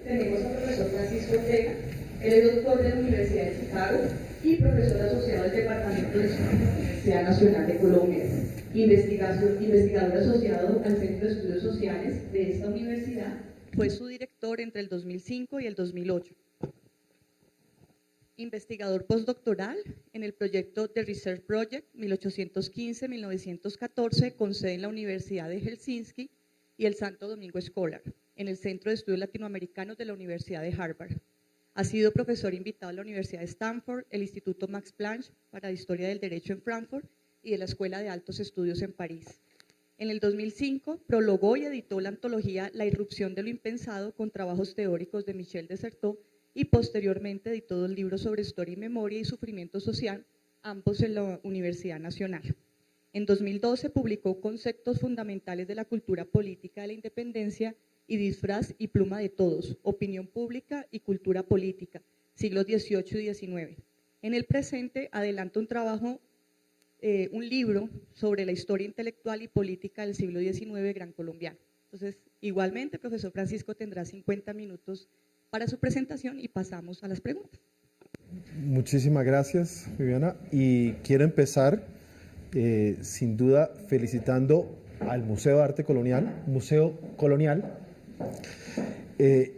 tenemos al profesor Francisco Ortega. Él es doctor de la Universidad de Chicago y profesor asociado del Departamento de Estudios de la Universidad Nacional de Colombia. Investigador asociado al Centro de Estudios Sociales de esta universidad. Fue su director entre el 2005 y el 2008. Investigador postdoctoral en el proyecto The Research Project 1815-1914 con sede en la Universidad de Helsinki y el Santo Domingo Scholar, en el Centro de Estudios Latinoamericanos de la Universidad de Harvard. Ha sido profesor invitado a la Universidad de Stanford, el Instituto Max Planck para la Historia del Derecho en Frankfurt y de la Escuela de Altos Estudios en París. En el 2005 prologó y editó la antología La irrupción de lo impensado con trabajos teóricos de Michel Desserteau y posteriormente editó 2 libros sobre historia y memoria y sufrimiento social, ambos en la Universidad Nacional. En 2012 publicó Conceptos fundamentales de la cultura política de la independencia y Disfraz y pluma de todos, opinión pública y cultura política, siglos XVIII y XIX. En el presente adelanta un libro sobre la historia intelectual y política del siglo XIX gran colombiano. Entonces, igualmente, profesor Francisco tendrá 50 minutos para su presentación y pasamos a las preguntas. Muchísimas gracias, Viviana. Y quiero empezar, sin duda, felicitando al Museo de Arte Colonial,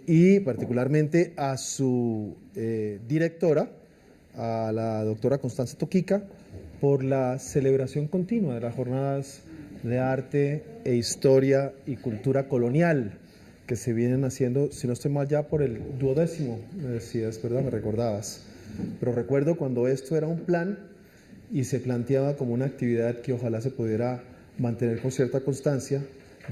y particularmente a su directora, a la doctora Constanza Toquica, por la celebración continua de las jornadas de arte e historia y cultura colonial que se vienen haciendo, si no estoy mal, ya por el 12º, me decías, ¿verdad? Me recordabas. Pero recuerdo cuando esto era un plan y se planteaba como una actividad que ojalá se pudiera mantener con cierta constancia.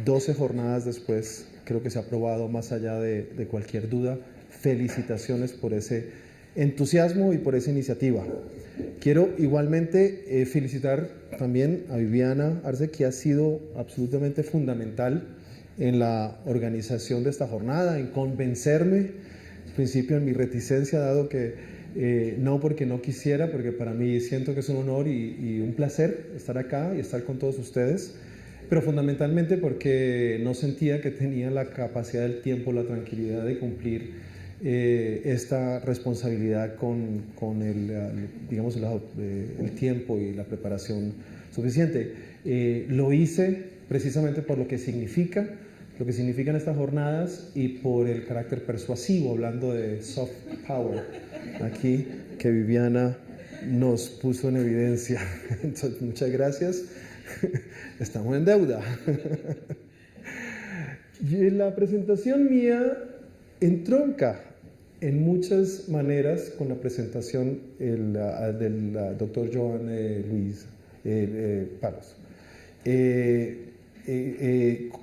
12 jornadas después, creo que se ha aprobado más allá de cualquier duda. Felicitaciones por ese entusiasmo y por esa iniciativa. Quiero igualmente felicitar también a Viviana Arce, que ha sido absolutamente fundamental en la organización de esta jornada, en convencerme, al principio en mi reticencia, dado que no porque no quisiera, porque para mí siento que es un honor y un placer estar acá y estar con todos ustedes, pero fundamentalmente porque no sentía que tenía la capacidad del tiempo, la tranquilidad de cumplir esta responsabilidad con el tiempo y la preparación suficiente. Lo hice precisamente por lo que significan estas jornadas y por el carácter persuasivo, hablando de soft power, aquí que Viviana nos puso en evidencia. Entonces, muchas gracias. Estamos en deuda. Y la presentación mía entronca en muchas maneras con la presentación del doctor Joan Luis Palos.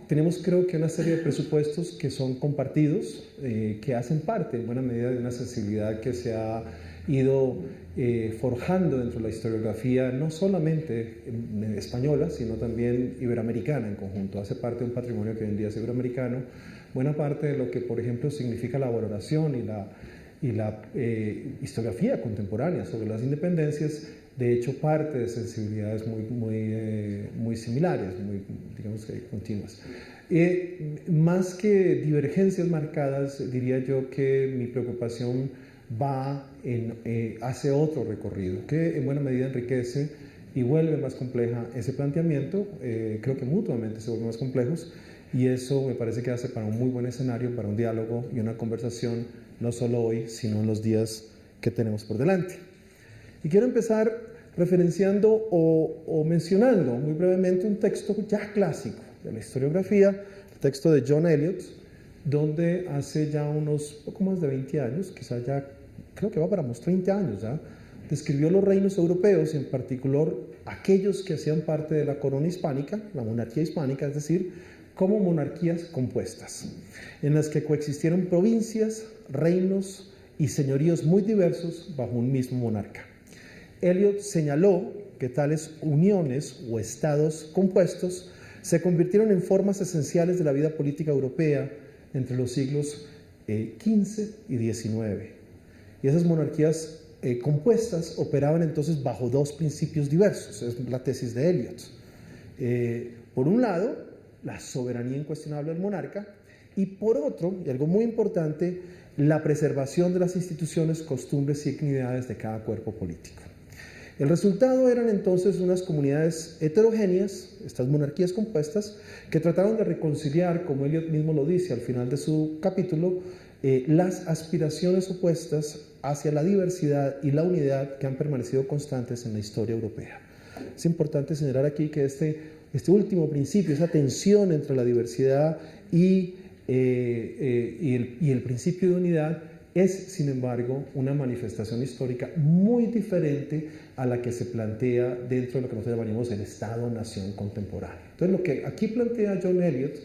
Tenemos, creo que, una serie de presupuestos que son compartidos, que hacen parte en buena medida de una sensibilidad que se ha ido forjando dentro de la historiografía, no solamente española, sino también iberoamericana en conjunto. Hace parte de un patrimonio que hoy en día es iberoamericano. Buena parte de lo que, por ejemplo, significa la valoración y la historiografía contemporánea sobre las independencias, de hecho, parte de sensibilidades muy similares, muy, digamos que continuas. Más que divergencias marcadas, diría yo que mi preocupación hace otro recorrido, que en buena medida enriquece y vuelve más compleja ese planteamiento. Creo que mutuamente se vuelven más complejos, y eso me parece que hace para un muy buen escenario, para un diálogo y una conversación, no solo hoy, sino en los días que tenemos por delante. Y quiero empezar referenciando o mencionando muy brevemente un texto ya clásico de la historiografía, el texto de John Eliot, donde hace ya unos poco más de 20 años, quizás ya creo que va para unos 30 años ya, describió los reinos europeos, y en particular aquellos que hacían parte de la corona hispánica, la monarquía hispánica, es decir, como monarquías compuestas, en las que coexistieron provincias, reinos y señoríos muy diversos bajo un mismo monarca. Eliot señaló que tales uniones o estados compuestos se convirtieron en formas esenciales de la vida política europea entre los siglos XV y XIX. Y esas monarquías compuestas operaban entonces bajo 2 principios diversos, es la tesis de Eliot. Por un lado, la soberanía incuestionable del monarca, y por otro, y algo muy importante, la preservación de las instituciones, costumbres y dignidades de cada cuerpo político. El resultado eran entonces unas comunidades heterogéneas, estas monarquías compuestas, que trataron de reconciliar, como Eliot mismo lo dice al final de su capítulo, las aspiraciones opuestas hacia la diversidad y la unidad que han permanecido constantes en la historia europea. Es importante señalar aquí que este último principio, esa tensión entre la diversidad y el principio de unidad, es, sin embargo, una manifestación histórica muy diferente a la que se plantea dentro de lo que nosotros llamaríamos el Estado-Nación contemporáneo. Entonces, lo que aquí plantea John Eliot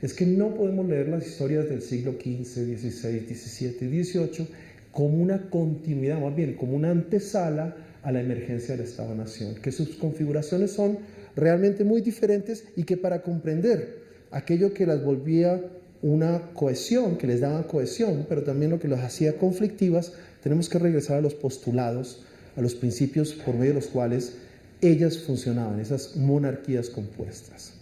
es que no podemos leer las historias del siglo XV, XVI, XVII y XVIII como una continuidad, más bien como una antesala a la emergencia del Estado-Nación, que sus configuraciones son realmente muy diferentes y que para comprender aquello que las volvía una cohesión, que les daba cohesión, pero también lo que las hacía conflictivas, tenemos que regresar a los postulados, a los principios por medio de los cuales ellas funcionaban, esas monarquías compuestas.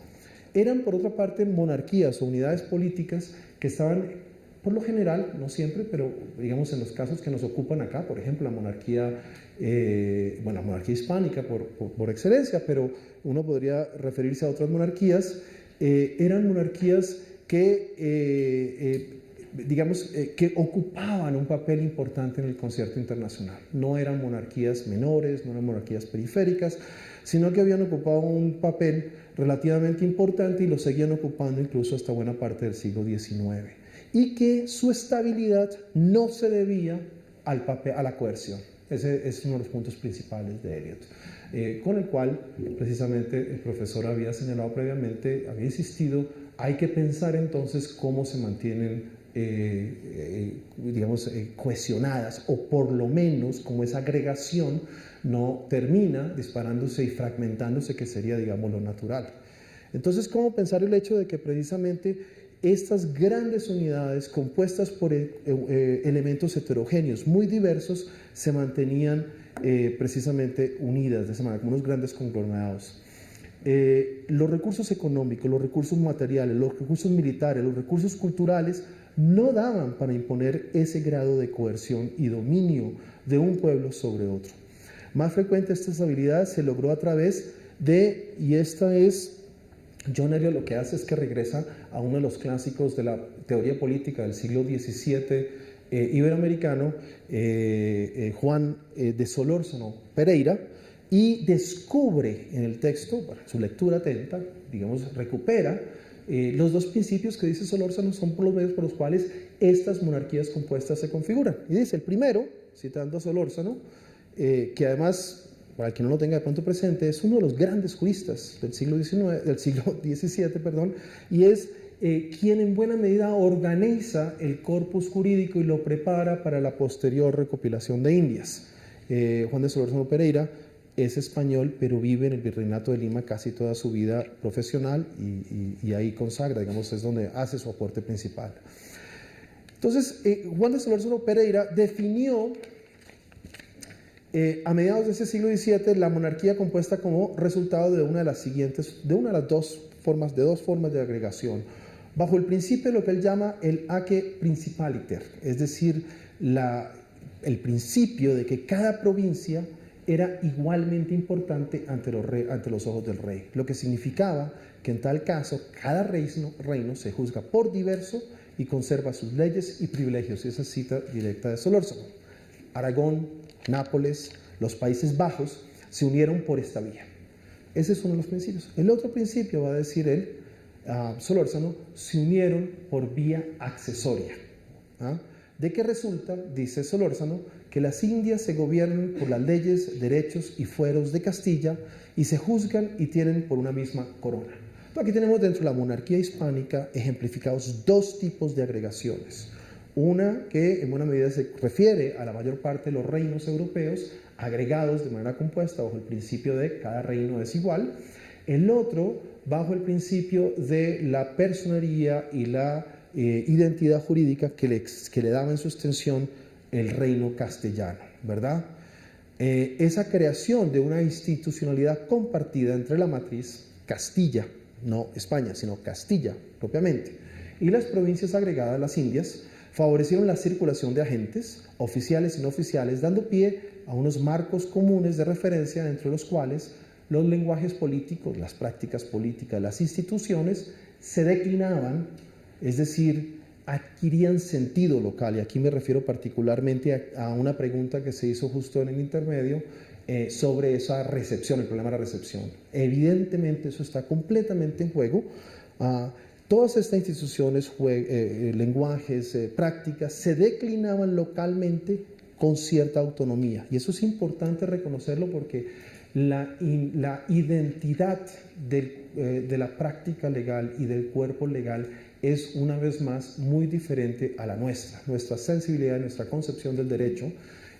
Eran, por otra parte, monarquías o unidades políticas que estaban, por lo general, no siempre, pero digamos en los casos que nos ocupan acá, por ejemplo, la monarquía, la monarquía hispánica por excelencia, pero uno podría referirse a otras monarquías, eran monarquías que, que ocupaban un papel importante en el concierto internacional. No eran monarquías menores, no eran monarquías periféricas, sino que habían ocupado un papel relativamente importante y lo seguían ocupando incluso hasta buena parte del siglo XIX. Y que su estabilidad no se debía a la coerción. Ese es uno de los puntos principales de Eliot, con el cual precisamente el profesor había señalado previamente, había insistido, hay que pensar entonces cómo se mantienen, cohesionadas, o por lo menos como esa agregación no termina disparándose y fragmentándose, que sería, digamos, lo natural. Entonces, ¿cómo pensar el hecho de que precisamente estas grandes unidades compuestas por elementos heterogéneos muy diversos se mantenían precisamente unidas de esa manera, como unos grandes conglomerados? Los recursos económicos, los recursos materiales, los recursos militares, los recursos culturales no daban para imponer ese grado de coerción y dominio de un pueblo sobre otro. Más frecuente esta estabilidad se logró a través de, y esta es, John Eliot lo que hace es que regresa a uno de los clásicos de la teoría política del siglo XVII iberoamericano, Juan de Solórzano Pereira, y descubre en el texto, bueno, su lectura atenta, digamos, recupera los dos principios que dice Solórzano son por los medios por los cuales estas monarquías compuestas se configuran. Y dice, el primero, citando a Solórzano, que además, para el que no lo tenga de pronto presente, es uno de los grandes juristas del siglo XVII, y es quien en buena medida organiza el corpus jurídico y lo prepara para la posterior recopilación de Indias. Juan de Solórzano Pereira es español, pero vive en el Virreinato de Lima casi toda su vida profesional y ahí consagra, digamos, es donde hace su aporte principal. Entonces, Juan de Solórzano Pereira definió a mediados de ese siglo XVII la monarquía compuesta como resultado de una de las dos formas de agregación, bajo el principio de lo que él llama el aque principaliter, es decir, el principio de que cada provincia era igualmente importante ante los ojos del rey, lo que significaba que en tal caso cada reino se juzga por diverso y conserva sus leyes y privilegios. Y esa cita directa de Solórzano. Aragón, Nápoles, los Países Bajos se unieron por esta vía. Ese es uno de los principios. El otro principio, va a decir él, Solórzano, se unieron por vía accesoria. ¿De qué resulta? Dice Solórzano, que las Indias se gobiernan por las leyes, derechos y fueros de Castilla y se juzgan y tienen por una misma corona. Entonces, aquí tenemos dentro de la monarquía hispánica ejemplificados dos tipos de agregaciones. Una que en buena medida se refiere a la mayor parte de los reinos europeos agregados de manera compuesta bajo el principio de cada reino es igual. El otro bajo el principio de la personería y la identidad jurídica que le daba en su extensión el reino castellano, ¿verdad? Esa creación de una institucionalidad compartida entre la matriz Castilla, no España, sino Castilla propiamente. Y las provincias agregadas, las Indias, favorecieron la circulación de agentes, oficiales y no oficiales, dando pie a unos marcos comunes de referencia entre los cuales los lenguajes políticos, las prácticas políticas, las instituciones se declinaban, es decir, adquirían sentido local. Y aquí me refiero particularmente a una pregunta que se hizo justo en el intermedio sobre esa recepción, el problema de la recepción. Evidentemente eso está completamente en juego. Todas estas instituciones, lenguajes, prácticas, se declinaban localmente con cierta autonomía. Y eso es importante reconocerlo porque la identidad de la práctica legal y del cuerpo legal es una vez más muy diferente a la nuestra. Nuestra sensibilidad, nuestra concepción del derecho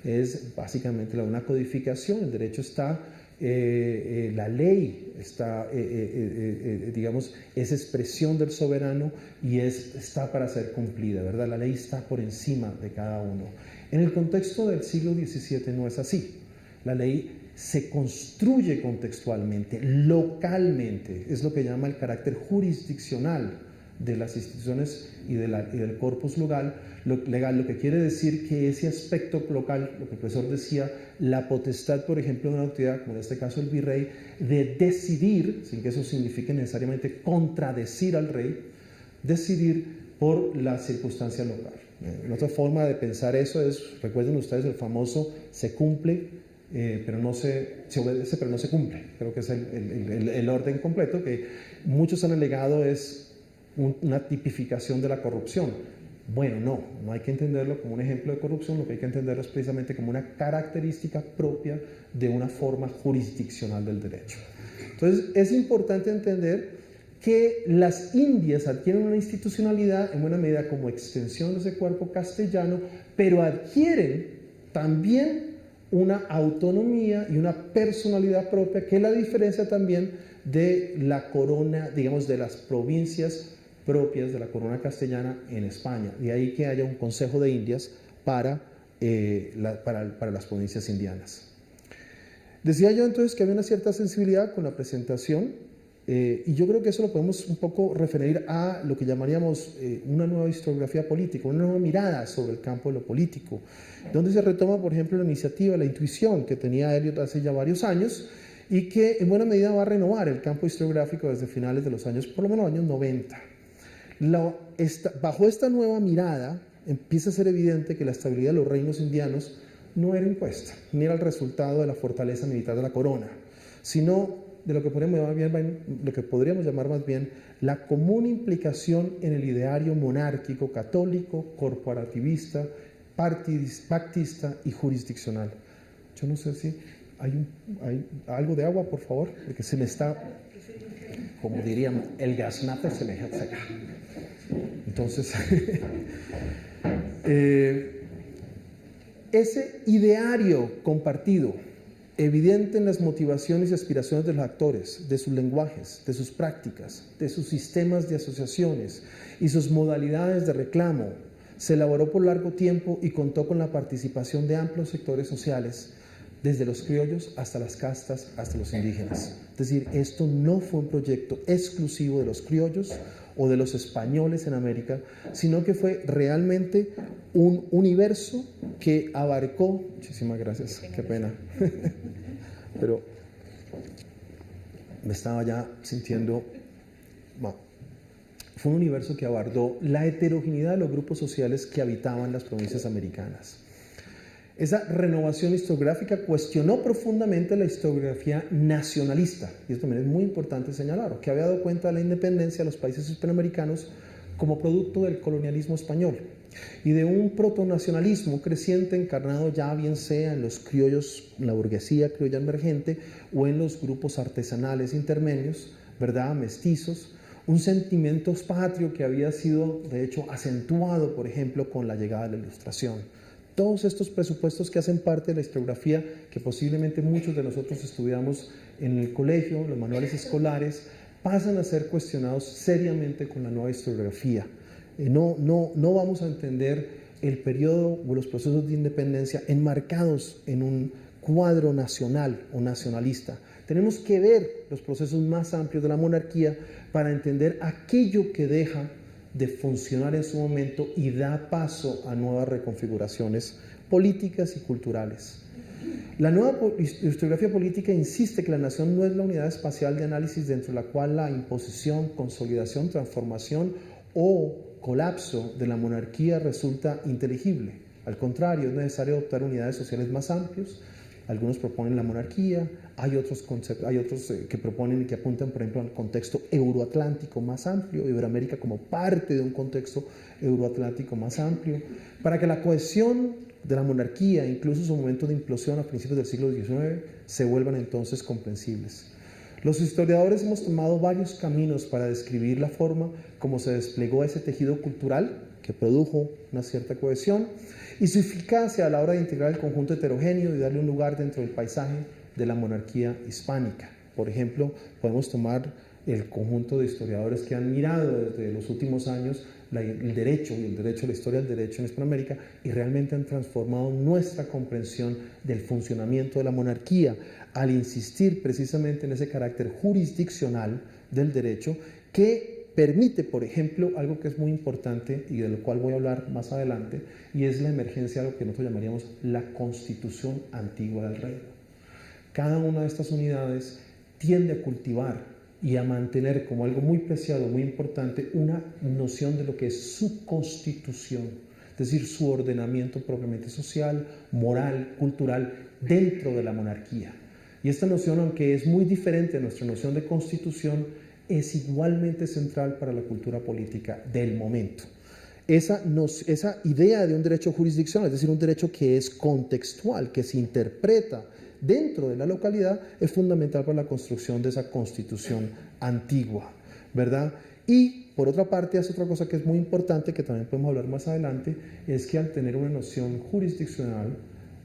es básicamente una codificación. El derecho está, la ley está, digamos, es expresión del soberano y está para ser cumplida, ¿verdad? La ley está por encima de cada uno. En el contexto del siglo XVII no es así. La ley se construye contextualmente, localmente, es lo que llama el carácter jurisdiccional de las instituciones y del corpus legal, lo que quiere decir que ese aspecto local, lo que el profesor decía, la potestad, por ejemplo, de una autoridad, como en este caso el virrey, de decidir, sin que eso signifique necesariamente contradecir al rey, decidir por la circunstancia local. Otra forma de pensar eso es, recuerden ustedes el famoso se cumple, pero no se obedece, pero no se cumple. Creo que es el orden completo que muchos han alegado es una tipificación de la corrupción. Bueno, no hay que entenderlo como un ejemplo de corrupción, lo que hay que entenderlo es precisamente como una característica propia de una forma jurisdiccional del derecho. Entonces, es importante entender que las Indias adquieren una institucionalidad en buena medida como extensión de ese cuerpo castellano, pero adquieren también una autonomía y una personalidad propia, que es la diferencia también de la corona, digamos, de las provincias propias de la corona castellana en España. De ahí que haya un Consejo de Indias para las provincias indianas. Decía yo entonces que había una cierta sensibilidad con la presentación, y yo creo que eso lo podemos un poco referir a lo que llamaríamos una nueva historiografía política, una nueva mirada sobre el campo de lo político, donde se retoma, por ejemplo, la iniciativa, la intuición que tenía Eliot hace ya varios años y que en buena medida va a renovar el campo historiográfico desde finales de los años, por lo menos años 90. Bajo esta nueva mirada empieza a ser evidente que la estabilidad de los reinos indianos no era impuesta, ni era el resultado de la fortaleza militar de la corona, sino de lo que podríamos llamar más bien la común implicación en el ideario monárquico, católico, corporativista, pactista y jurisdiccional. Yo no sé si hay algo de agua, por favor, porque se me está, como dirían, el gaznate se me seca. Entonces, ese ideario compartido, evidente en las motivaciones y aspiraciones de los actores, de sus lenguajes, de sus prácticas, de sus sistemas de asociaciones y sus modalidades de reclamo, se elaboró por largo tiempo y contó con la participación de amplios sectores sociales, desde los criollos hasta las castas, hasta los indígenas. Es decir, esto no fue un proyecto exclusivo de los criollos o de los españoles en América, sino que fue realmente un universo que abarcó, muchísimas gracias, qué pena, pero me estaba ya sintiendo, fue un universo que abarcó la heterogeneidad de los grupos sociales que habitaban las provincias americanas. Esa renovación historiográfica cuestionó profundamente la historiografía nacionalista, y esto también es muy importante señalar, que había dado cuenta de la independencia de los países hispanoamericanos como producto del colonialismo español y de un protonacionalismo creciente encarnado ya bien sea en los criollos, en la burguesía criolla emergente o en los grupos artesanales intermedios, ¿verdad?, mestizos, un sentimiento patrio que había sido de hecho acentuado, por ejemplo, con la llegada de la Ilustración. Todos estos presupuestos que hacen parte de la historiografía, que posiblemente muchos de nosotros estudiamos en el colegio, los manuales escolares, pasan a ser cuestionados seriamente con la nueva historiografía. No vamos a entender el periodo o los procesos de independencia enmarcados en un cuadro nacional o nacionalista. Tenemos que ver los procesos más amplios de la monarquía para entender aquello que deja de funcionar en su momento y da paso a nuevas reconfiguraciones políticas y culturales. La nueva historiografía política insiste que la nación no es la unidad espacial de análisis dentro de la cual la imposición, consolidación, transformación o colapso de la monarquía resulta inteligible. Al contrario, es necesario adoptar unidades sociales más amplias. Algunos proponen la monarquía, hay otros que proponen y que apuntan, por ejemplo, al contexto euroatlántico más amplio, Iberoamérica como parte de un contexto euroatlántico más amplio, para que la cohesión de la monarquía, incluso su momento de implosión a principios del siglo XIX, se vuelvan entonces comprensibles. Los historiadores hemos tomado varios caminos para describir la forma como se desplegó ese tejido cultural que produjo una cierta cohesión y su eficacia a la hora de integrar el conjunto heterogéneo y darle un lugar dentro del paisaje de la monarquía hispánica. Por ejemplo, podemos tomar el conjunto de historiadores que han mirado desde los últimos años el derecho y el derecho, la historia del derecho en Hispanoamérica, y realmente han transformado nuestra comprensión del funcionamiento de la monarquía al insistir precisamente en ese carácter jurisdiccional del derecho que permite, por ejemplo, algo que es muy importante y de lo cual voy a hablar más adelante, y es la emergencia de lo que nosotros llamaríamos la Constitución antigua del reino. Cada una de estas unidades tiende a cultivar y a mantener como algo muy preciado, muy importante, una noción de lo que es su constitución, es decir, su ordenamiento propiamente social, moral, cultural, dentro de la monarquía. Y esta noción, aunque es muy diferente a nuestra noción de constitución, es igualmente central para la cultura política del momento. Esa idea de un derecho jurisdiccional, es decir, un derecho que es contextual, que se interpreta dentro de la localidad, es fundamental para la construcción de esa constitución antigua, ¿verdad? Y por otra parte, hace otra cosa que es muy importante, que también podemos hablar más adelante, es que al tener una noción jurisdiccional,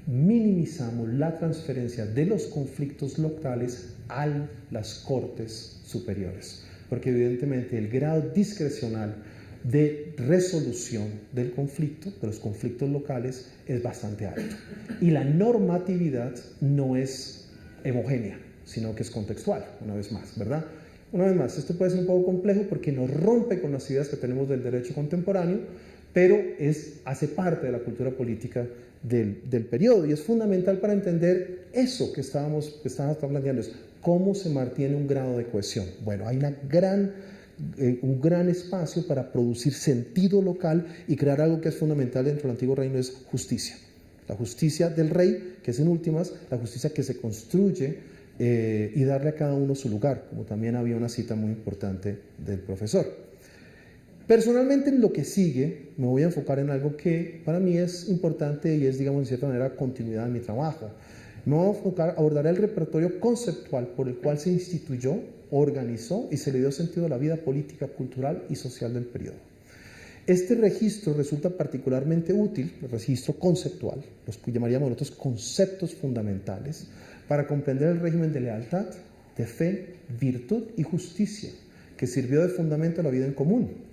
minimizamos la transferencia de los conflictos locales a las cortes superiores, porque evidentemente el grado discrecional de resolución del conflicto, de los conflictos locales, es bastante alto. Y la normatividad no es homogénea, sino que es contextual, una vez más, ¿verdad? Una vez más, esto puede ser un poco complejo porque nos rompe con las ideas que tenemos del derecho contemporáneo, pero hace parte de la cultura política del periodo y es fundamental para entender eso que estábamos planteando, es cómo se mantiene un grado de cohesión. Bueno, hay un gran espacio para producir sentido local y crear algo que es fundamental dentro del antiguo reino, es justicia. La justicia del rey, que es en últimas la justicia que se construye y darle a cada uno su lugar, como también había una cita muy importante del profesor. Personalmente, en lo que sigue, me voy a enfocar en algo que para mí es importante y es, digamos, en cierta manera, continuidad de mi trabajo. Me voy a enfocar, abordaré el repertorio conceptual por el cual se instituyó, organizó y se le dio sentido a la vida política, cultural y social del periodo. Este registro resulta particularmente útil, el registro conceptual, los que llamaríamos nosotros conceptos fundamentales, para comprender el régimen de lealtad, de fe, virtud y justicia, que sirvió de fundamento a la vida en común.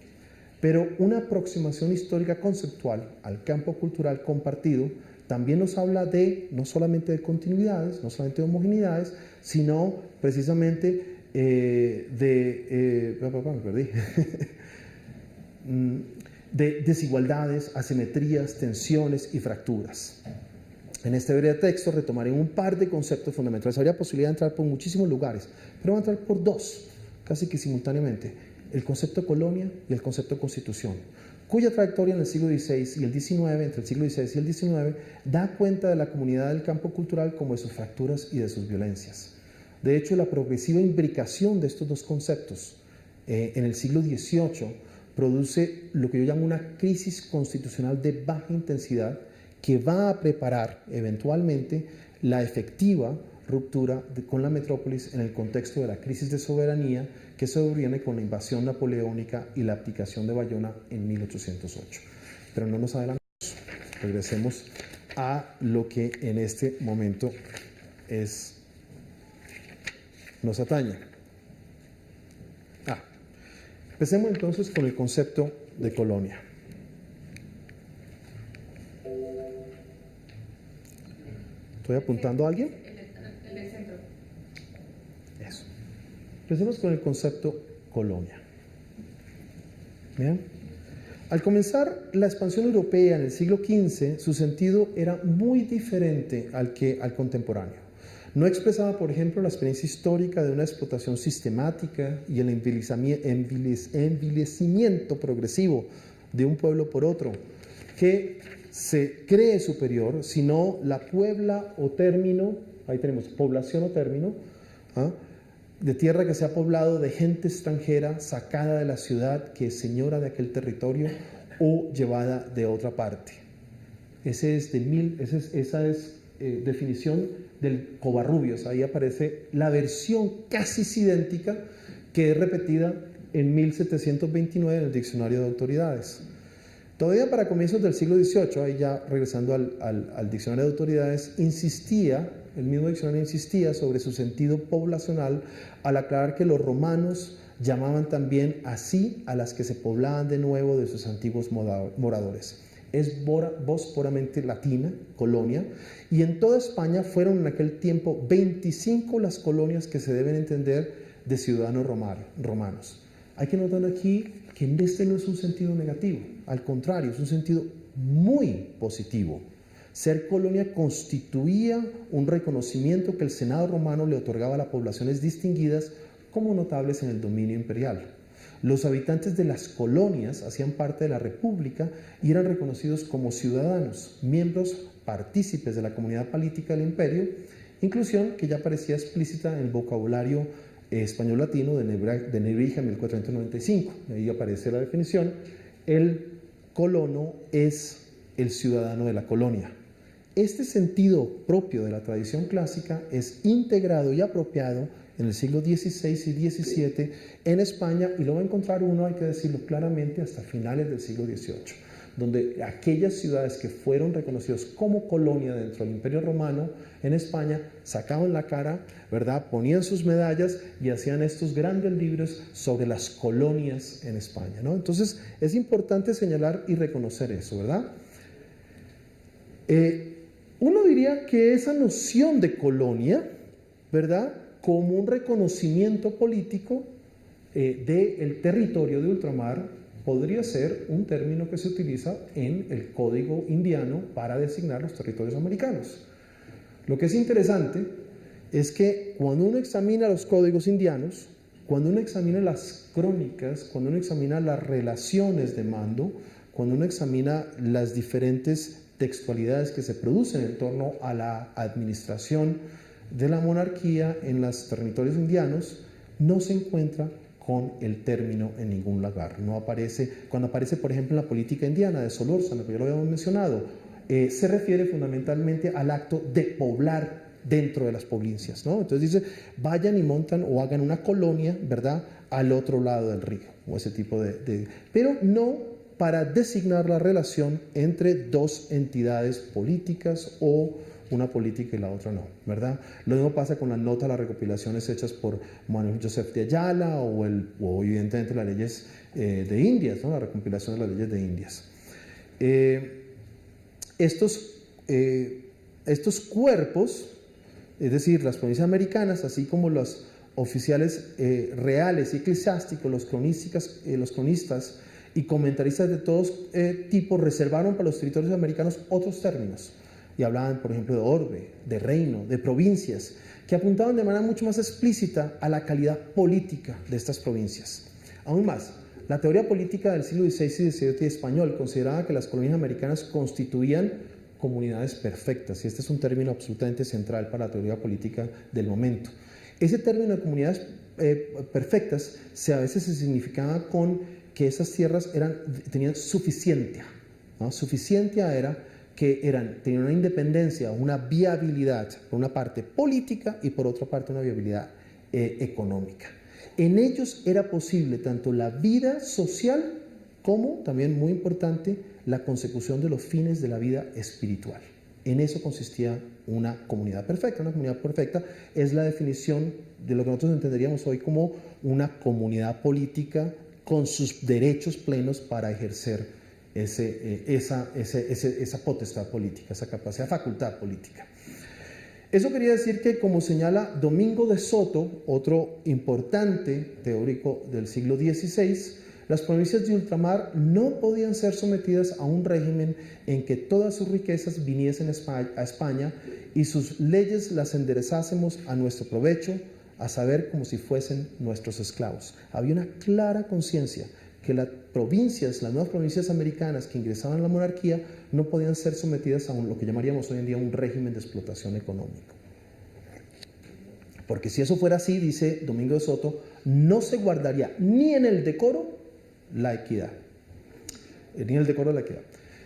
Pero una aproximación histórica conceptual al campo cultural compartido también nos habla no solamente de continuidades, no solamente de homogeneidades, sino precisamente de desigualdades, asimetrías, tensiones y fracturas. En este breve texto retomaré un par de conceptos fundamentales. Habría posibilidad de entrar por muchísimos lugares, pero voy a entrar por dos, casi que simultáneamente: el concepto de colonia y el concepto de constitución, cuya trayectoria en el siglo XVI y el XIX, entre el siglo XVI y el XIX, da cuenta de la comunidad del campo cultural como de sus fracturas y de sus violencias. De hecho, la progresiva imbricación de estos dos conceptos en el siglo XVIII produce lo que yo llamo una crisis constitucional de baja intensidad que va a preparar eventualmente la efectiva ruptura con la metrópolis en el contexto de la crisis de soberanía que se obviene con la invasión napoleónica y la abdicación de Bayona en 1808. Pero no nos adelantemos, regresemos a lo que en este momento nos atañe. Empecemos entonces con el concepto de colonia. ¿Estoy apuntando a alguien? El del centro. Eso. Empecemos con el concepto colonia. ¿Bien? Al comenzar la expansión europea en el siglo XV, su sentido era muy diferente al contemporáneo. No expresaba, por ejemplo, la experiencia histórica de una explotación sistemática y el envilecimiento progresivo de un pueblo por otro, que se cree superior, sino la puebla o término, ahí tenemos población o término, de tierra que se ha poblado de gente extranjera sacada de la ciudad, que es señora de aquel territorio o llevada de otra parte. Esa es definición del Covarrubias. Ahí aparece la versión casi idéntica que es repetida en 1729 en el Diccionario de Autoridades. Todavía para comienzos del siglo XVIII, ahí ya regresando al Diccionario de Autoridades, el mismo diccionario insistía sobre su sentido poblacional al aclarar que los romanos llamaban también así a las que se poblaban de nuevo de sus antiguos moradores. Es voz puramente latina, colonia, y en toda España fueron en aquel tiempo 25 las colonias que se deben entender de ciudadanos romanos. Hay que notar aquí que este no es un sentido negativo, al contrario, es un sentido muy positivo. Ser colonia constituía un reconocimiento que el Senado romano le otorgaba a las poblaciones distinguidas como notables en el dominio imperial. Los habitantes de las colonias hacían parte de la república y eran reconocidos como ciudadanos, miembros partícipes de la comunidad política del imperio, inclusión que ya parecía explícita en el vocabulario español latino de Nebrija en 1495. Ahí aparece la definición: el colono es el ciudadano de la colonia. Este sentido propio de la tradición clásica es integrado y apropiado en el siglo XVI y XVII en España, y lo va a encontrar uno, hay que decirlo claramente, hasta finales del siglo XVIII, donde aquellas ciudades que fueron reconocidas como colonia dentro del Imperio Romano en España sacaban la cara, ¿verdad?, ponían sus medallas y hacían estos grandes libros sobre las colonias en España, ¿no? Entonces es importante señalar y reconocer eso, ¿verdad? Uno diría que esa noción de colonia, ¿verdad?, como un reconocimiento político del territorio de ultramar, podría ser un término que se utiliza en el código indiano para designar los territorios americanos. Lo que es interesante es que cuando uno examina los códigos indianos, cuando uno examina las crónicas, cuando uno examina las relaciones de mando, cuando uno examina las diferentes textualidades que se producen en torno a la administración de la monarquía en los territorios indianos, no se encuentra con el término en ningún lugar. No aparece, cuando aparece, por ejemplo, en la política indiana de Solórzano, que ya lo habíamos mencionado, se refiere fundamentalmente al acto de poblar dentro de las provincias, ¿no? Entonces dice, vayan y montan o hagan una colonia, ¿verdad?, al otro lado del río, o ese tipo pero no para designar la relación entre dos entidades políticas o una política y la otra no, ¿verdad? Lo mismo pasa con las notas, las recopilaciones hechas por Manuel Joseph de Ayala o evidentemente las leyes de Indias, ¿no?, la recopilación de las leyes de Indias. Estos cuerpos, es decir, las provincias americanas, así como los oficiales reales y eclesiásticos, los cronistas y comentaristas de todos tipos, reservaron para los territorios americanos otros términos. Y hablaban, por ejemplo, de orbe, de reino, de provincias, que apuntaban de manera mucho más explícita a la calidad política de estas provincias. Aún más, la teoría política del siglo XVI y XVII español consideraba que las colonias americanas constituían comunidades perfectas, y este es un término absolutamente central para la teoría política del momento. Ese término de comunidades perfectas a veces se significaba con que esas tierras tenían suficiencia, ¿no? Suficiencia era que tenían una independencia, una viabilidad, por una parte política y por otra parte una viabilidad económica. En ellos era posible tanto la vida social como, también muy importante, la consecución de los fines de la vida espiritual. En eso consistía una comunidad perfecta. Una comunidad perfecta es la definición de lo que nosotros entenderíamos hoy como una comunidad política con sus derechos plenos para ejercer esa potestad política, esa capacidad, facultad política. Eso quería decir que, como señala Domingo de Soto, otro importante teórico del siglo XVI, las provincias de ultramar no podían ser sometidas a un régimen en que todas sus riquezas viniesen a España y sus leyes las enderezásemos a nuestro provecho, a saber, como si fuesen nuestros esclavos. Había una clara conciencia que las nuevas provincias americanas que ingresaban a la monarquía no podían ser sometidas a lo que llamaríamos hoy en día un régimen de explotación económica. Porque si eso fuera así, dice Domingo de Soto, no se guardaría ni en el decoro la equidad. Ni en el decoro la equidad.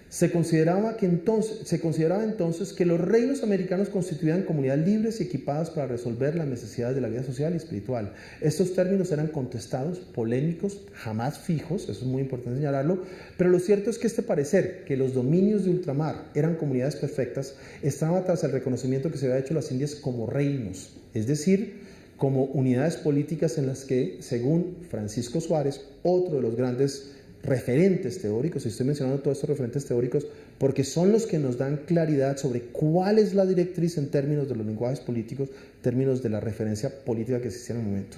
Se consideraba entonces que los reinos americanos constituían comunidades libres y equipadas para resolver las necesidades de la vida social y espiritual. Estos términos eran contestados, polémicos, jamás fijos, eso es muy importante señalarlo, pero lo cierto es que este parecer, que los dominios de ultramar eran comunidades perfectas, estaba tras el reconocimiento que se había hecho a las Indias como reinos, es decir, como unidades políticas en las que, según Francisco Suárez, otro de los grandes referentes teóricos, y estoy mencionando todos estos referentes teóricos porque son los que nos dan claridad sobre cuál es la directriz en términos de los lenguajes políticos, en términos de la referencia política que existía en el momento.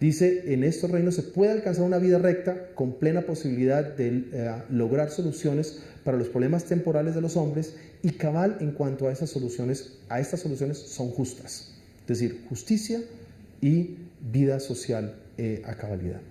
Dice, en estos reinos se puede alcanzar una vida recta con plena posibilidad de lograr soluciones para los problemas temporales de los hombres y cabal en cuanto a estas soluciones son justas, es decir, justicia y vida social a cabalidad.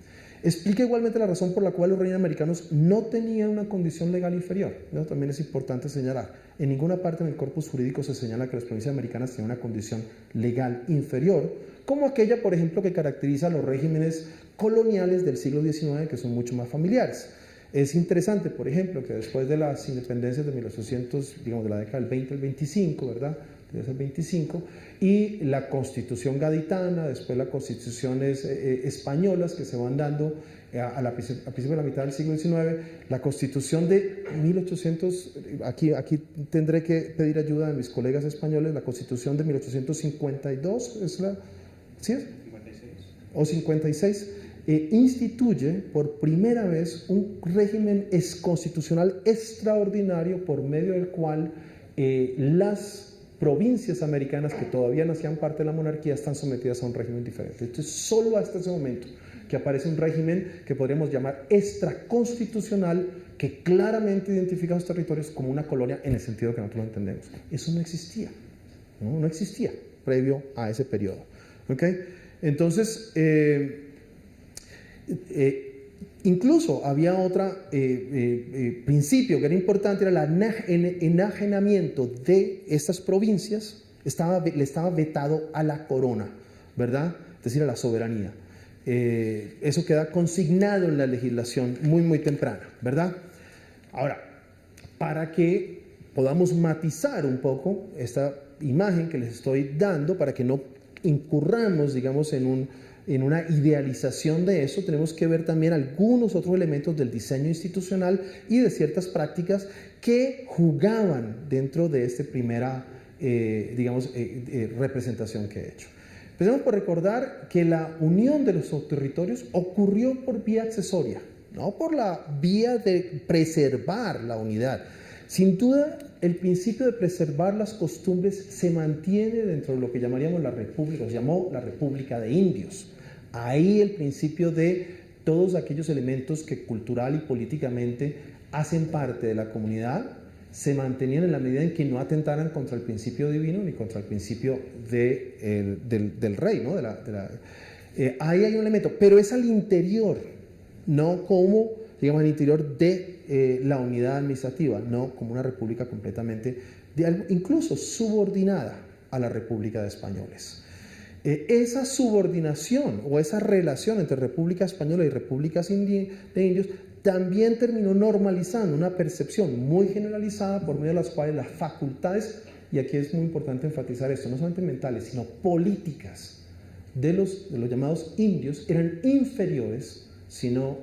Explica igualmente la razón por la cual los reinos americanos no tenían una condición legal inferior. Eso también es importante señalar. En ninguna parte del corpus jurídico se señala que las provincias americanas tienen una condición legal inferior, como aquella, por ejemplo, que caracteriza a los regímenes coloniales del siglo XIX, que son mucho más familiares. Es interesante, por ejemplo, que después de las independencias de 1800, digamos de la década del 20 al 25, ¿verdad?, desde el 25, y la Constitución gaditana, después las constituciones españolas que se van dando a principio de la mitad del siglo XIX, la Constitución de 1800, aquí tendré que pedir ayuda de mis colegas españoles, la Constitución de 1852, ¿es la? ¿Sí es? 56. O 56, instituye por primera vez un régimen constitucional extraordinario por medio del cual las provincias americanas que todavía no hacían parte de la monarquía están sometidas a un régimen diferente. Entonces, solo hasta ese momento que aparece un régimen que podríamos llamar extraconstitucional, que claramente identifica a los territorios como una colonia en el sentido que nosotros lo entendemos. Eso no existía, no existía previo a ese periodo. ¿Okay? Entonces, incluso había otro principio que era importante, era el enajenamiento de estas provincias, le estaba vetado a la corona, ¿verdad? Es decir, a la soberanía. Eso queda consignado en la legislación muy temprana, ¿verdad? Ahora, para que podamos matizar un poco esta imagen que les estoy dando, para que no incurramos, digamos, en una idealización de eso, tenemos que ver también algunos otros elementos del diseño institucional y de ciertas prácticas que jugaban dentro de esta primera, representación que he hecho. Empecemos por recordar que la unión de los territorios ocurrió por vía accesoria, no por la vía de preservar la unidad. Sin duda, el principio de preservar las costumbres se mantiene dentro de lo que llamaríamos la república, se llamó la República de Indios. Ahí el principio de todos aquellos elementos que cultural y políticamente hacen parte de la comunidad se mantenían en la medida en que no atentaran contra el principio divino ni contra el principio del rey, ¿no? Ahí hay un elemento, pero es al interior, no como, digamos, al interior de la unidad administrativa, no como una república completamente, incluso subordinada a la República de Españoles. Esa subordinación o esa relación entre República Española y Repúblicas de Indios también terminó normalizando una percepción muy generalizada por medio de las cuales las facultades, y aquí es muy importante enfatizar esto, no solamente mentales, sino políticas de los llamados indios eran inferiores, si no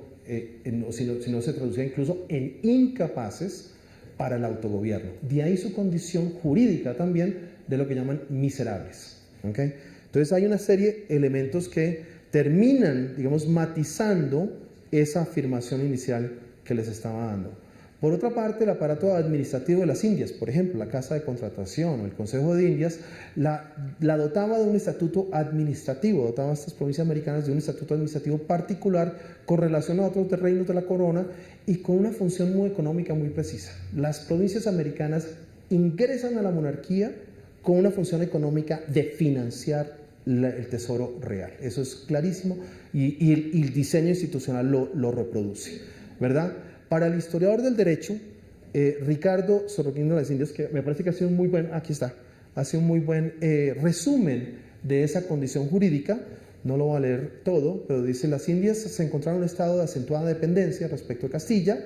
se traducía incluso en incapaces para el autogobierno. De ahí su condición jurídica también de lo que llaman miserables. ¿Okay? Entonces hay una serie de elementos que terminan, digamos, matizando esa afirmación inicial que les estaba dando. Por otra parte, el aparato administrativo de las Indias, por ejemplo, la Casa de Contratación o el Consejo de Indias, la dotaba de un estatuto administrativo, dotaba a estas provincias americanas de un estatuto administrativo particular con relación a otros reinos de la corona y con una función muy económica muy precisa. Las provincias americanas ingresan a la monarquía con una función económica de financiar el tesoro real. Eso es clarísimo y el diseño institucional lo reproduce, ¿verdad? Para el historiador del derecho, Ricardo Sorokin de las Indias, que me parece que hace un muy buen, aquí está, hace un muy buen resumen de esa condición jurídica. No lo voy a leer todo, pero dice: las Indias se encontraron en un estado de acentuada dependencia respecto a Castilla.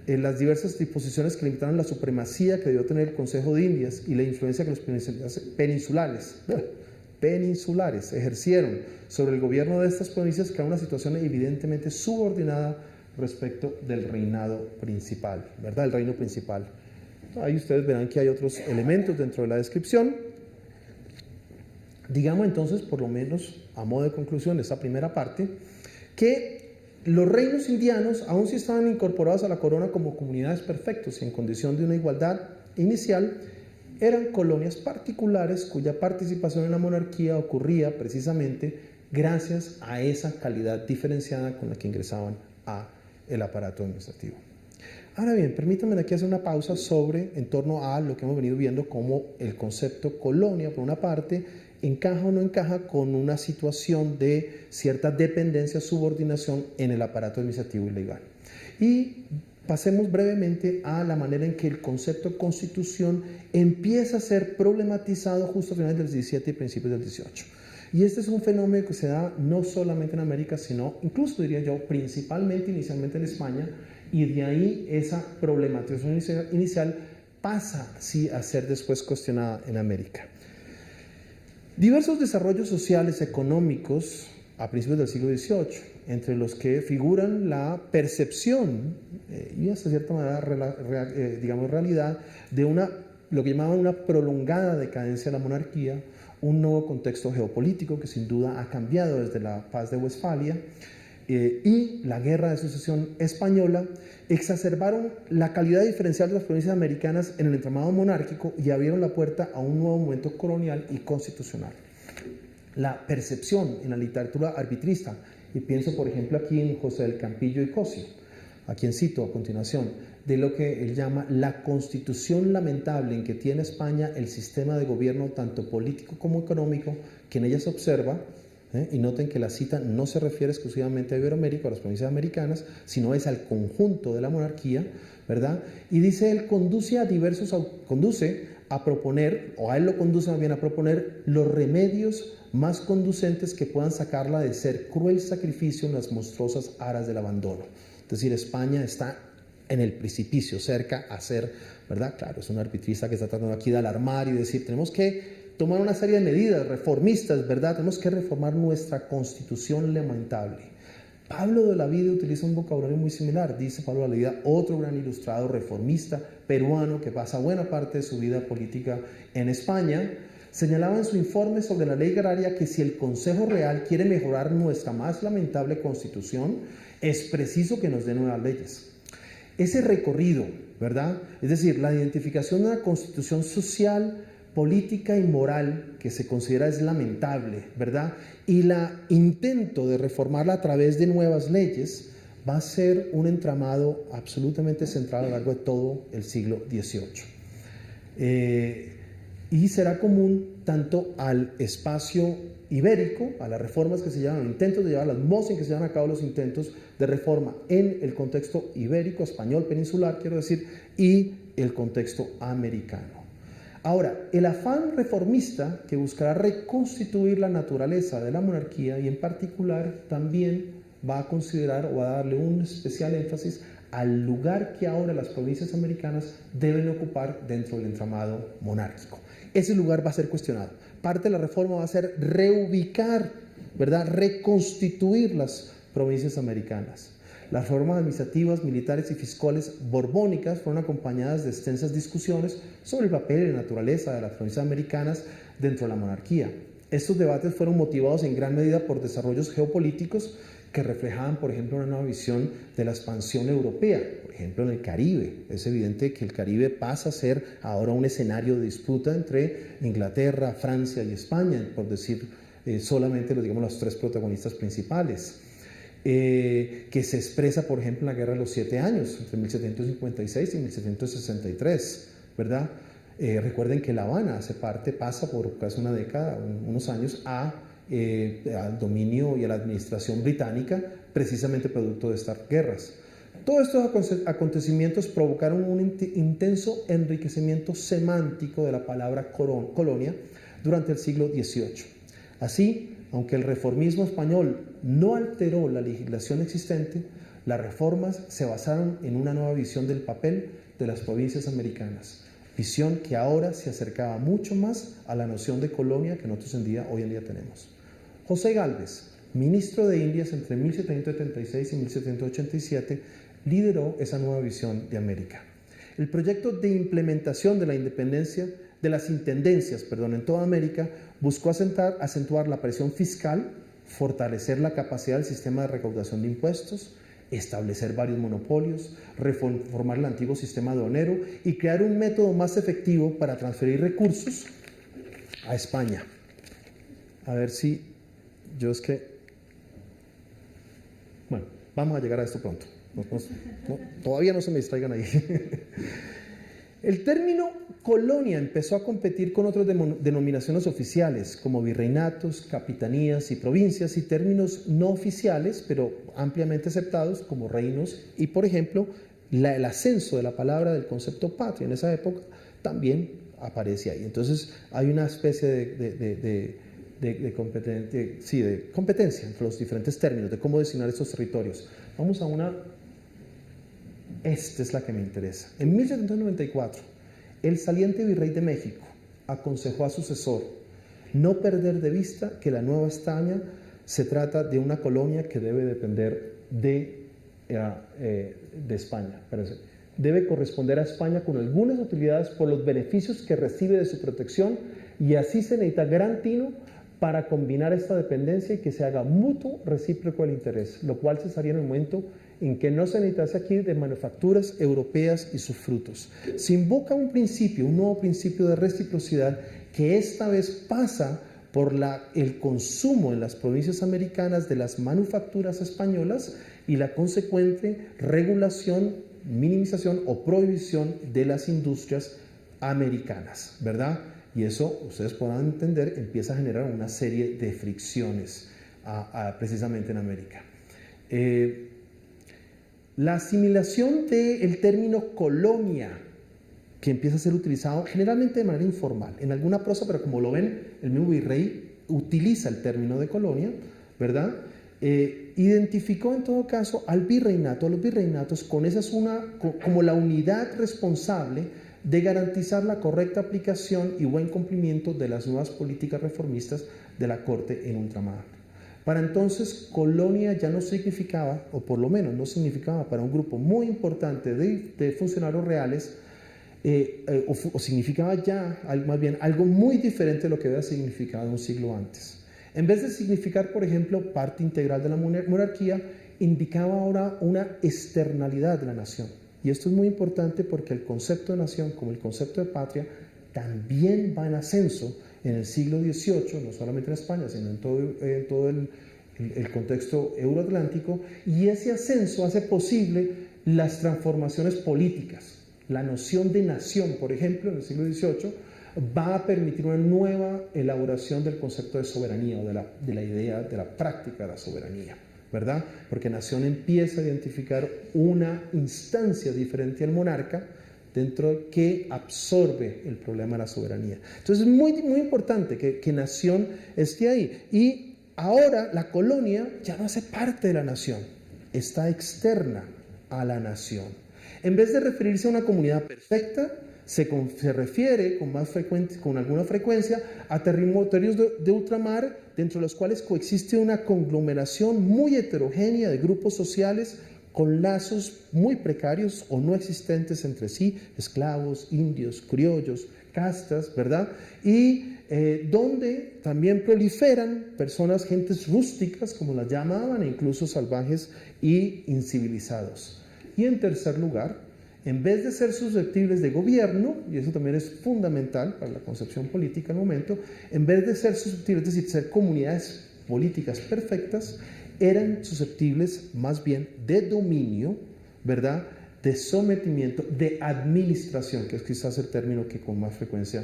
Las diversas disposiciones que limitaron la supremacía que debió tener el Consejo de Indias y la influencia que los peninsulares ejercieron sobre el gobierno de estas provincias crearon una situación evidentemente subordinada respecto del reinado principal, ¿verdad? El reino principal. Ahí ustedes verán que hay otros elementos dentro de la descripción. Digamos entonces, por lo menos a modo de conclusión de esta primera parte, que los reinos indianos, aun si estaban incorporados a la corona como comunidades perfectos y en condición de una igualdad inicial, eran colonias particulares cuya participación en la monarquía ocurría precisamente gracias a esa calidad diferenciada con la que ingresaban a el aparato administrativo. Ahora bien, permítanme aquí hacer una pausa en torno a lo que hemos venido viendo como el concepto colonia, por una parte, encaja o no encaja con una situación de cierta dependencia, subordinación en el aparato administrativo y legal. Y pasemos brevemente a la manera en que el concepto constitución empieza a ser problematizado justo a finales del 17 y principios del 18. Y este es un fenómeno que se da no solamente en América, sino incluso, diría yo, principalmente inicialmente en España, y de ahí esa problematización inicial pasa sí a ser después cuestionada en América. Diversos desarrollos sociales, económicos, a principios del siglo XVIII, entre los que figuran la percepción y hasta cierta manera realidad de lo que llamaban una prolongada decadencia de la monarquía, un nuevo contexto geopolítico que sin duda ha cambiado desde la paz de Westfalia y la guerra de sucesión española, exacerbaron la calidad diferencial de las provincias americanas en el entramado monárquico y abrieron la puerta a un nuevo momento colonial y constitucional. La percepción en la literatura arbitrista, y pienso por ejemplo aquí en José del Campillo y Cosio, a quien cito a continuación, de lo que él llama la constitución lamentable en que tiene España el sistema de gobierno tanto político como económico que en ella se observa, y noten que la cita no se refiere exclusivamente a Iberoamérica, a las provincias americanas, sino es al conjunto de la monarquía, ¿verdad? Y dice él, conduce a proponer, o a él lo conduce más bien a proponer los remedios más conducentes que puedan sacarla de ser cruel sacrificio en las monstruosas aras del abandono. Es decir, España está en el precipicio, cerca a ser, ¿verdad? Claro, es un arbitrista que está tratando aquí de alarmar y decir, tenemos que tomar una serie de medidas reformistas, ¿verdad? Tenemos que reformar nuestra constitución lamentable. Pablo de la Vida utiliza un vocabulario muy similar, dice Pablo de la Vida, otro gran ilustrado reformista peruano que pasa buena parte de su vida política en España, señalaba en su informe sobre la ley agraria que si el Consejo Real quiere mejorar nuestra más lamentable constitución, es preciso que nos dé nuevas leyes. Ese recorrido, ¿verdad? Es decir, la identificación de una constitución social, política y moral que se considera es lamentable, ¿verdad? Y el intento de reformarla a través de nuevas leyes va a ser un entramado absolutamente central a lo largo de todo el siglo XVIII. Y será común tanto al espacio ibérico, a las reformas que se llaman, intentos de llevar, las modos en que se llevan a cabo los intentos de reforma en el contexto ibérico, español, peninsular, quiero decir, y el contexto americano. Ahora, el afán reformista que buscará reconstituir la naturaleza de la monarquía y en particular también va a considerar o a darle un especial énfasis al lugar que ahora las provincias americanas deben ocupar dentro del entramado monárquico. Ese lugar va a ser cuestionado. Parte de la reforma va a ser reubicar, ¿verdad? Reconstituir las provincias americanas. Las reformas administrativas, militares y fiscales borbónicas fueron acompañadas de extensas discusiones sobre el papel y la naturaleza de las provincias americanas dentro de la monarquía. Estos debates fueron motivados en gran medida por desarrollos geopolíticos que reflejaban, por ejemplo, una nueva visión de la expansión europea, por ejemplo, en el Caribe. Es evidente que el Caribe pasa a ser ahora un escenario de disputa entre Inglaterra, Francia y España, por decir solamente los tres protagonistas principales. Que se expresa, por ejemplo, en la Guerra de los 7 Años, entre 1756 y 1763, ¿verdad? Recuerden que La Habana pasa por casi una década, unos años, al dominio y a la administración británica, precisamente producto de estas guerras. Todos estos acontecimientos provocaron un intenso enriquecimiento semántico de la palabra colonia durante el siglo XVIII. Así, aunque el reformismo español no alteró la legislación existente, las reformas se basaron en una nueva visión del papel de las provincias americanas, visión que ahora se acercaba mucho más a la noción de colonia que nosotros hoy en día tenemos. José Gálvez, ministro de Indias entre 1776 y 1787, lideró esa nueva visión de América. El proyecto de implementación de la independencia de las intendencias, en toda América, buscó acentuar la presión fiscal, fortalecer la capacidad del sistema de recaudación de impuestos, establecer varios monopolios, reformar el antiguo sistema aduanero y crear un método más efectivo para transferir recursos a España. A ver si bueno, vamos a llegar a esto pronto. Todavía no se me distraigan ahí. El término colonia empezó a competir con otras denominaciones oficiales como virreinatos, capitanías y provincias, y términos no oficiales pero ampliamente aceptados como reinos, y por ejemplo el ascenso de la palabra del concepto patria en esa época también aparece ahí. Entonces hay una especie de competencia entre los diferentes términos de cómo designar estos territorios. Vamos a una. Esta es la que me interesa. En 1794, el saliente virrey de México aconsejó a su sucesor no perder de vista que la Nueva España se trata de una colonia que debe depender de España. Debe corresponder a España con algunas utilidades por los beneficios que recibe de su protección, y así se necesita gran tino para combinar esta dependencia y que se haga mutuo recíproco el interés, lo cual se haría en el momento en que no se necesitase aquí de manufacturas europeas y sus frutos. Se invoca un nuevo principio de reciprocidad que esta vez pasa por el consumo en las provincias americanas de las manufacturas españolas y la consecuente regulación, minimización o prohibición de las industrias americanas, ¿verdad? Y eso, ustedes podrán entender, empieza a generar una serie de fricciones precisamente en América. La asimilación del término colonia, que empieza a ser utilizado generalmente de manera informal, en alguna prosa, pero como lo ven, el mismo virrey utiliza el término de colonia, ¿verdad? Identificó en todo caso a los virreinatos con como la unidad responsable de garantizar la correcta aplicación y buen cumplimiento de las nuevas políticas reformistas de la corte en ultramar. Para entonces, colonia ya no significaba, o por lo menos no significaba para un grupo muy importante de funcionarios reales, o significaba ya más bien algo muy diferente de lo que había significado un siglo antes. En vez de significar, por ejemplo, parte integral de la monarquía, indicaba ahora una externalidad de la nación. Y esto es muy importante porque el concepto de nación, como el concepto de patria, también va en ascenso en el siglo XVIII, no solamente en España, sino en todo el contexto euroatlántico, y ese ascenso hace posible las transformaciones políticas. La noción de nación, por ejemplo, en el siglo XVIII, va a permitir una nueva elaboración del concepto de soberanía, o de la idea, de la práctica de la soberanía, ¿verdad? Porque nación empieza a identificar una instancia diferente al monarca, dentro que absorbe el problema de la soberanía. Entonces es muy, muy importante que nación esté ahí. Y ahora la colonia ya no hace parte de la nación, está externa a la nación. En vez de referirse a una comunidad perfecta, se refiere con alguna frecuencia a territorios de ultramar, dentro de los cuales coexiste una conglomeración muy heterogénea de grupos sociales con lazos muy precarios o no existentes entre sí, esclavos, indios, criollos, castas, ¿verdad? Y donde también proliferan personas, gentes rústicas, como las llamaban, e incluso salvajes y incivilizados. Y en tercer lugar, en vez de ser susceptibles de gobierno, y eso también es fundamental para la concepción política al momento, en vez de ser susceptibles, es decir, ser comunidades políticas perfectas, eran susceptibles más bien de dominio, ¿verdad?, de sometimiento, de administración, que es quizás el término que con más frecuencia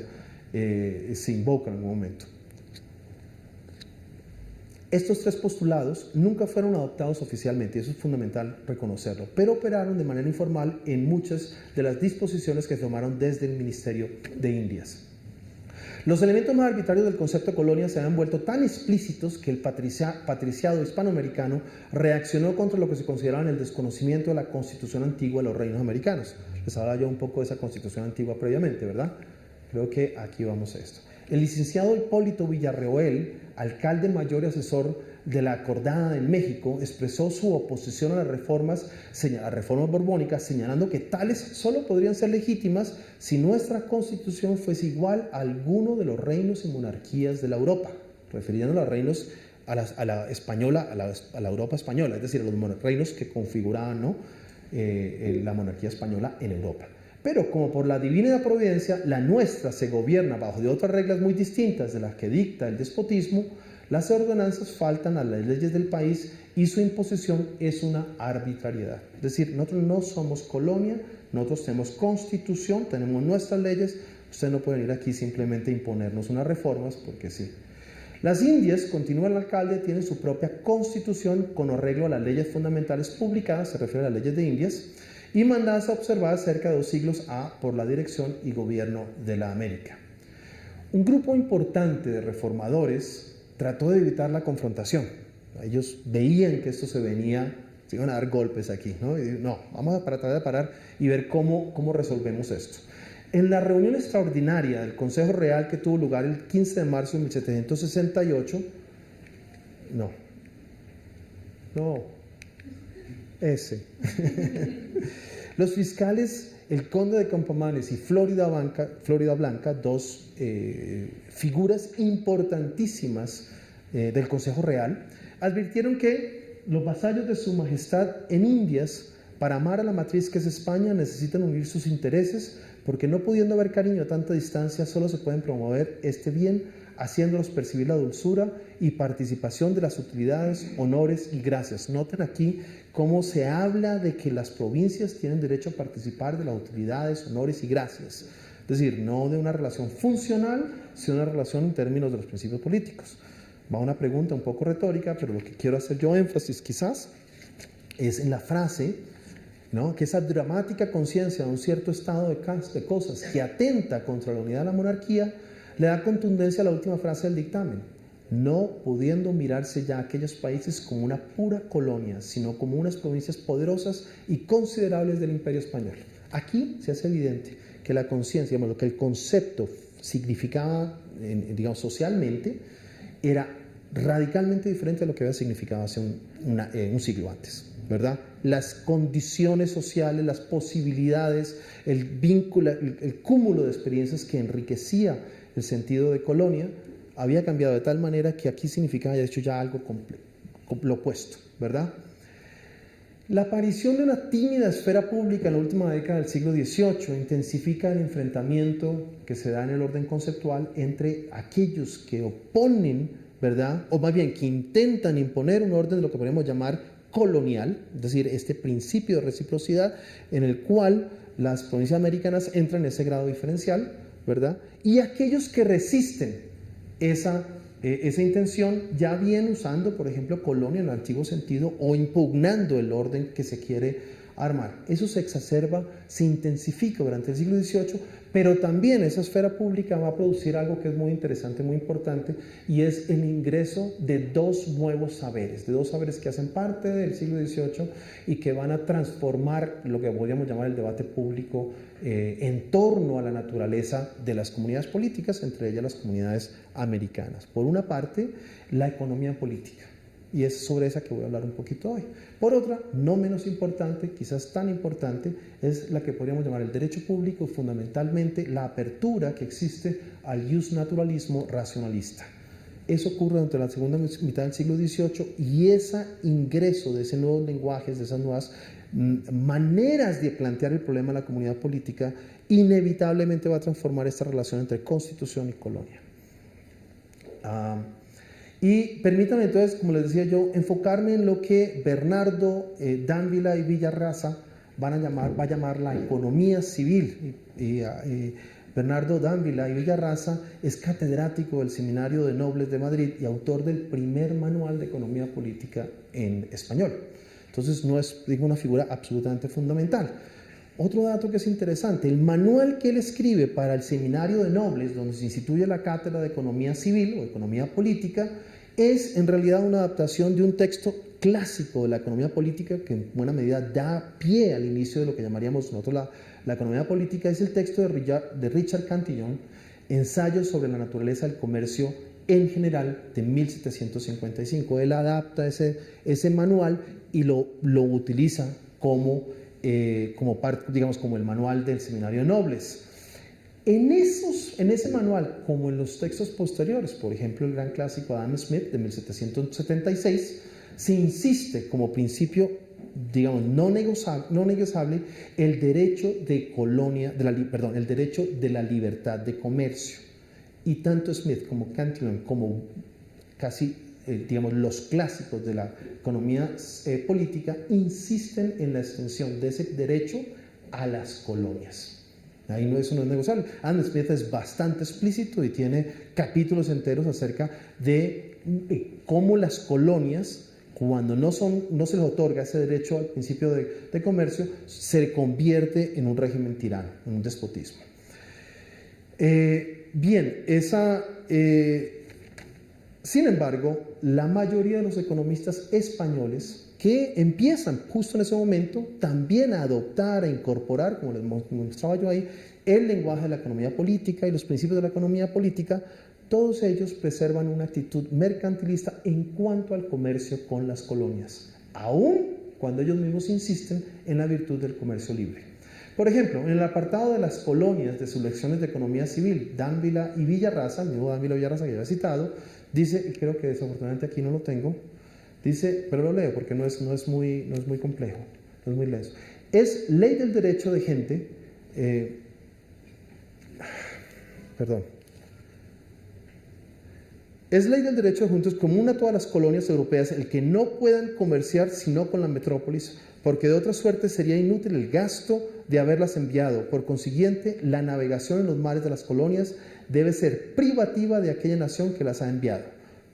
se invoca en algún momento. Estos tres postulados nunca fueron adoptados oficialmente, y eso es fundamental reconocerlo, pero operaron de manera informal en muchas de las disposiciones que tomaron desde el Ministerio de Indias. Los elementos más arbitrarios del concepto de colonia se han vuelto tan explícitos que el patriciado hispanoamericano reaccionó contra lo que se consideraba el desconocimiento de la constitución antigua de los reinos americanos. Les hablaba yo un poco de esa constitución antigua previamente, ¿verdad? Creo que aquí vamos a esto. El licenciado Hipólito Villarroel, alcalde mayor y asesor de la Acordada en México, expresó su oposición a las reformas borbónicas, señalando que tales solo podrían ser legítimas si nuestra constitución fuese igual a alguno de los reinos y monarquías de la Europa, refiriendo a los reinos a la española, a la Europa española, es decir, a los reinos que configuraban, ¿no?, la monarquía española en Europa. Pero como por la divina providencia, la nuestra se gobierna bajo de otras reglas muy distintas de las que dicta el despotismo, las ordenanzas faltan a las leyes del país y su imposición es una arbitrariedad. Es decir, nosotros no somos colonia, nosotros tenemos constitución, tenemos nuestras leyes, usted no puede venir aquí simplemente a imponernos unas reformas porque sí. Las Indias, continúa el alcalde, tienen su propia constitución con arreglo a las leyes fundamentales publicadas, se refiere a las leyes de Indias, y mandadas a observar cerca de 2 siglos por la dirección y gobierno de la América. Un grupo importante de reformadores trató de evitar la confrontación. Ellos veían que esto se iban a dar golpes aquí, ¿no? Y no, vamos a tratar de parar y ver cómo resolvemos esto. En la reunión extraordinaria del Consejo Real que tuvo lugar el 15 de marzo de 1768, los fiscales, el conde de Campomanes y Florida Blanca, dos figuras importantísimas del Consejo Real, advirtieron que los vasallos de su majestad en Indias, para amar a la matriz que es España, necesitan unir sus intereses, porque no pudiendo haber cariño a tanta distancia, solo se pueden promover este bien, haciéndolos percibir la dulzura y participación de las utilidades, honores y gracias. Noten aquí cómo se habla de que las provincias tienen derecho a participar de las utilidades, honores y gracias. Es decir, no de una relación funcional, sino una relación en términos de los principios políticos. Va una pregunta un poco retórica, pero lo que quiero hacer yo énfasis quizás es en la frase, ¿no?, que esa dramática conciencia de un cierto estado de cosas que atenta contra la unidad de la monarquía le da contundencia a la última frase del dictamen, no pudiendo mirarse ya aquellos países como una pura colonia, sino como unas provincias poderosas y considerables del Imperio Español. Aquí se hace evidente que la conciencia, lo que el concepto significaba, digamos, socialmente, era radicalmente diferente a lo que había significado hace un siglo antes, ¿verdad? Las condiciones sociales, las posibilidades, el vínculo, el cúmulo de experiencias que enriquecía el sentido de colonia había cambiado de tal manera que aquí significaba, de hecho, ya algo lo opuesto, ¿verdad? La aparición de una tímida esfera pública en la última década del siglo XVIII intensifica el enfrentamiento que se da en el orden conceptual entre aquellos que oponen, ¿verdad?, o más bien que intentan imponer un orden de lo que podemos llamar colonial, es decir, este principio de reciprocidad en el cual las provincias americanas entran en ese grado diferencial, ¿verdad?, y aquellos que resisten esa intención, ya bien usando, por ejemplo, colonia en el antiguo sentido o impugnando el orden que se quiere armar. Eso se exacerba, se intensifica durante el siglo XVIII, pero también esa esfera pública va a producir algo que es muy interesante, muy importante, y es el ingreso de 2 nuevos saberes, de 2 saberes que hacen parte del siglo XVIII y que van a transformar lo que podríamos llamar el debate público en torno a la naturaleza de las comunidades políticas, entre ellas las comunidades americanas. Por una parte, la economía política. y es sobre esa que voy a hablar un poquito hoy. Por otra, no menos importante, quizás tan importante, es la que podríamos llamar el derecho público, fundamentalmente la apertura que existe al justnaturalismo racionalista. Eso ocurre durante la segunda mitad del siglo XVIII y ese ingreso de esos nuevos lenguajes, de esas nuevas maneras de plantear el problema de la comunidad política, inevitablemente va a transformar esta relación entre constitución y colonia. Y permítanme entonces, como les decía yo, enfocarme en lo que Bernardo Dávila y Villarraza va a llamar la economía civil. Bernardo Dávila y Villarraza es catedrático del Seminario de Nobles de Madrid y autor del primer manual de economía política en español. Entonces no es, digo, una figura absolutamente fundamental. Otro dato que es interesante, el manual que él escribe para el Seminario de Nobles, donde se instituye la cátedra de economía civil o economía política, es en realidad una adaptación de un texto clásico de la economía política que en buena medida da pie al inicio de lo que llamaríamos nosotros la economía política. Es el texto de Richard Cantillon, Ensayos sobre la naturaleza del comercio en general, de 1755. Él adapta ese manual y lo utiliza como parte, digamos, como el manual del Seminario de Nobles. En ese manual, como en los textos posteriores, por ejemplo, el gran clásico Adam Smith de 1776, se insiste como principio, digamos, no negociable el derecho el derecho de la libertad de comercio. Y tanto Smith como Cantillon, como casi digamos, los clásicos de la economía política, insisten en la extensión de ese derecho a las colonias. Ahí eso no es negociable. Adam Smith es bastante explícito y tiene capítulos enteros acerca de cómo las colonias, cuando no se les otorga ese derecho al principio de comercio, se convierte en un régimen tirano, en un despotismo. Sin embargo, la mayoría de los economistas españoles que empiezan justo en ese momento también a adoptar, a incorporar, como les mostraba yo ahí, el lenguaje de la economía política y los principios de la economía política, todos ellos preservan una actitud mercantilista en cuanto al comercio con las colonias, aun cuando ellos mismos insisten en la virtud del comercio libre. Por ejemplo, en el apartado de las colonias de sus lecciones de economía civil, Dávila y Villarraza, el mismo Dávila y Villarraza que ya he citado, dice, y creo que desafortunadamente aquí no lo tengo, dice, pero lo leo porque no es muy complejo, no es muy lento. Es ley del derecho de gente, es ley del derecho de juntos común a todas las colonias europeas el que no puedan comerciar sino con la metrópolis, porque de otra suerte sería inútil el gasto de haberlas enviado. Por consiguiente, la navegación en los mares de las colonias debe ser privativa de aquella nación que las ha enviado.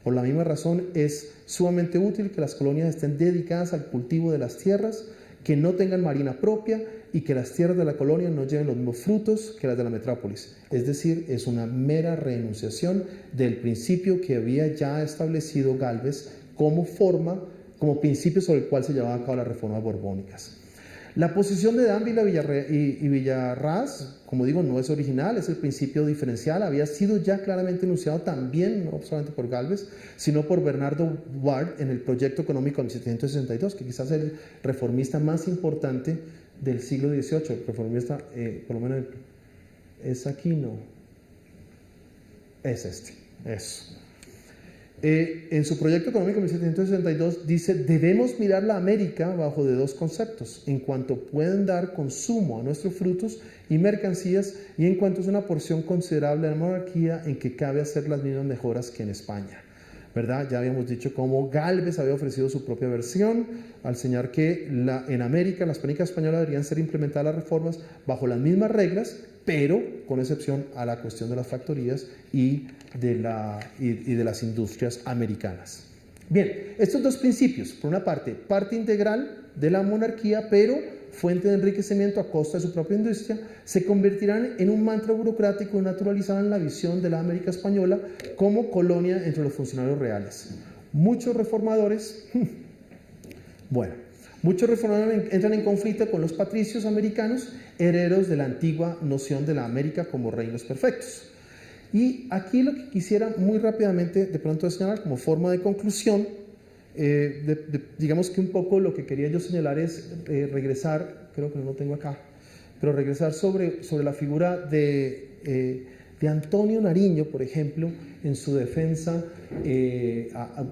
Por la misma razón, es sumamente útil que las colonias estén dedicadas al cultivo de las tierras, que no tengan marina propia y que las tierras de la colonia no lleven los mismos frutos que las de la metrópolis. Es decir, es una mera renunciación del principio que había ya establecido Gálvez como principio sobre el cual se llevaban a cabo las reformas borbónicas. La posición de Dávila y Villarraz, como digo, no es original, es el principio diferencial, había sido ya claramente enunciado también, no solamente por Gálvez, sino por Bernardo Ward en el Proyecto Económico de 1762, que quizás es el reformista más importante del siglo XVIII, el reformista, por lo menos es aquí, no, es este, eso. En su Proyecto Económico de 1762 dice, debemos mirar la América bajo de dos conceptos, en cuanto pueden dar consumo a nuestros frutos y mercancías y en cuanto es una porción considerable de la monarquía en que cabe hacer las mismas mejoras que en España. ¿Verdad? Ya habíamos dicho cómo Gálvez había ofrecido su propia versión al señalar que en América, en la Hispánica española, deberían ser implementadas las reformas bajo las mismas reglas, pero con excepción a la cuestión de las factorías y de las industrias americanas. Bien, estos dos principios, por una parte integral de la monarquía, pero fuente de enriquecimiento a costa de su propia industria, se convertirán en un mantra burocrático naturalizado en la visión de la América española como colonia entre los funcionarios reales. Muchos reformadores entran en conflicto con los patricios americanos, herederos de la antigua noción de la América como reinos perfectos. Y aquí lo que quisiera muy rápidamente de pronto señalar como forma de conclusión digamos que un poco lo que quería yo señalar es regresar, creo que no lo tengo acá, pero regresar sobre la figura de Antonio Nariño, por ejemplo, en su defensa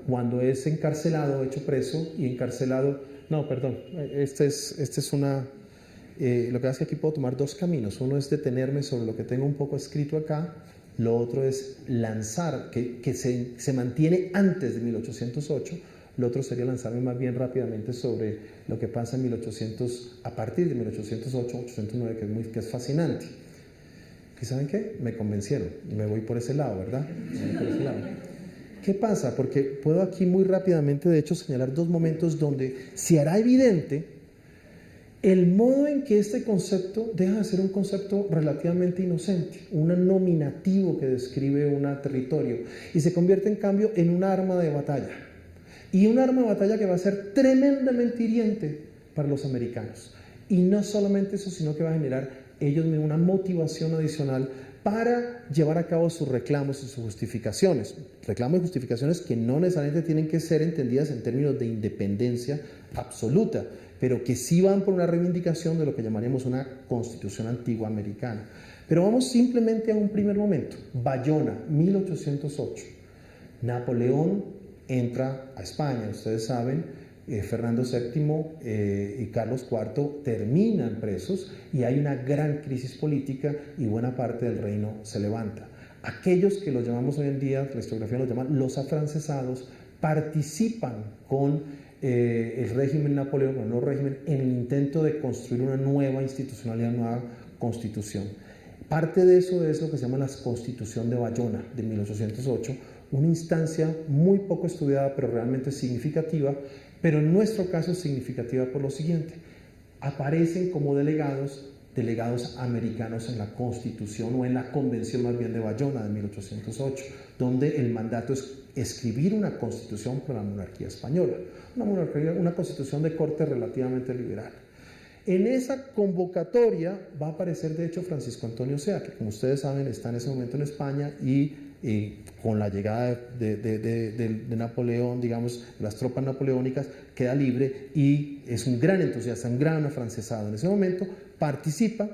cuando es encarcelado, hecho preso y encarcelado. No, perdón, este es una. Lo que pasa es que aquí puedo tomar dos caminos. Uno es detenerme sobre lo que tengo un poco escrito acá. Lo otro es lanzar, que se mantiene antes de 1808. Lo otro sería lanzarme más bien rápidamente sobre lo que pasa en 1800, a partir de 1808, 809, que es fascinante. ¿Y saben qué? Me convencieron y me voy por ese lado, ¿verdad? Por ese lado. ¿Qué pasa? Porque puedo aquí muy rápidamente, de hecho, señalar dos momentos donde se hará evidente el modo en que este concepto deja de ser un concepto relativamente inocente, un nominativo que describe un territorio, y se convierte en cambio en un arma de batalla. Y un arma de batalla que va a ser tremendamente hiriente para los americanos. Y no solamente eso, sino que va a generar ellos una motivación adicional para llevar a cabo sus reclamos y sus justificaciones. Reclamos y justificaciones que no necesariamente tienen que ser entendidas en términos de independencia absoluta, pero que sí van por una reivindicación de lo que llamaríamos una constitución antigua americana. Pero vamos simplemente a un primer momento. Bayona, 1808. Napoleón entra a España, ustedes saben, Fernando VII y Carlos IV terminan presos y hay una gran crisis política y buena parte del reino se levanta. Aquellos que los llamamos hoy en día, la historiografía los llama los afrancesados, participan con el régimen napoleónico, el nuevo régimen, en el intento de construir una nueva institucionalidad, una nueva constitución. Parte de eso es lo que se llama la Constitución de Bayona de 1808, una instancia muy poco estudiada pero realmente significativa, pero en nuestro caso es significativa por lo siguiente: aparecen como delegados americanos en la Constitución, o en la Convención más bien de Bayona de 1808, donde el mandato es escribir una constitución para la monarquía española, una constitución de corte relativamente liberal. En esa convocatoria va a aparecer de hecho Francisco Antonio Sea, que como ustedes saben está en ese momento en España y con la llegada de Napoleón, digamos, las tropas napoleónicas, queda libre y es un gran entusiasta, un gran afrancesado. En ese momento participa,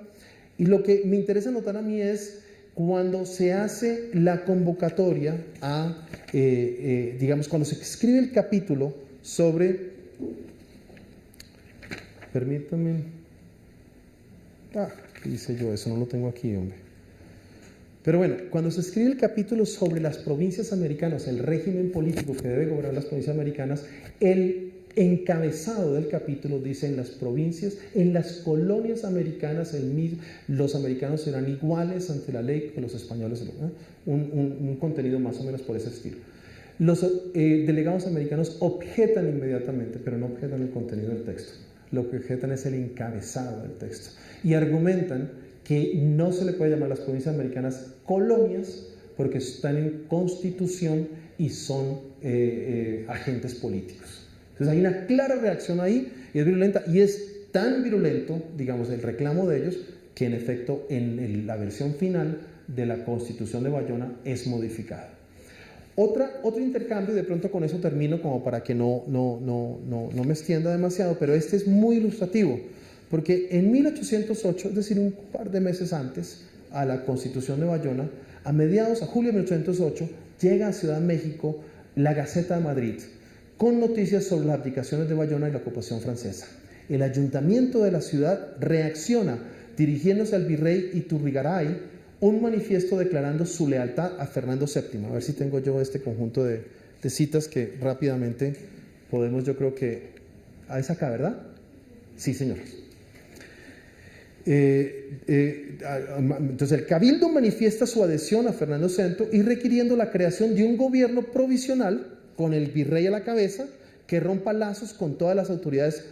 y lo que me interesa notar a mí es cuando se hace la convocatoria digamos, cuando se escribe el capítulo sobre, permítanme, ¿qué hice yo? Eso no lo tengo aquí, hombre. Pero bueno, cuando se escribe el capítulo sobre las provincias americanas, el régimen político que debe gobernar las provincias americanas, el encabezado del capítulo dice: en las provincias, en las colonias americanas, los americanos serán iguales ante la ley que los españoles. Un contenido más o menos por ese estilo. Los delegados americanos objetan inmediatamente, pero no objetan el contenido del texto. Lo que objetan es el encabezado del texto. Y argumentan que no se le puede llamar a las provincias americanas colonias porque están en constitución y son agentes políticos. Entonces hay una clara reacción ahí y es virulenta, y es tan virulento, digamos, el reclamo de ellos, que en efecto en la versión final de la Constitución de Bayona es modificada. Otro intercambio, y de pronto con eso termino como para que no me extienda demasiado, pero este es muy ilustrativo, porque en 1808, es decir, un par de meses antes a la Constitución de Bayona, a julio de 1808, llega a Ciudad de México la Gaceta de Madrid, con noticias sobre las abdicaciones de Bayona y la ocupación francesa. El ayuntamiento de la ciudad reacciona dirigiéndose al virrey Iturrigaray un manifiesto declarando su lealtad a Fernando VII. A ver si tengo yo este conjunto de citas que rápidamente podemos, yo creo que... ¿Es acá, verdad? Sí, señor. Entonces el cabildo manifiesta su adhesión a Fernando VI y requiriendo la creación de un gobierno provisional con el virrey a la cabeza, que rompa lazos con todas las autoridades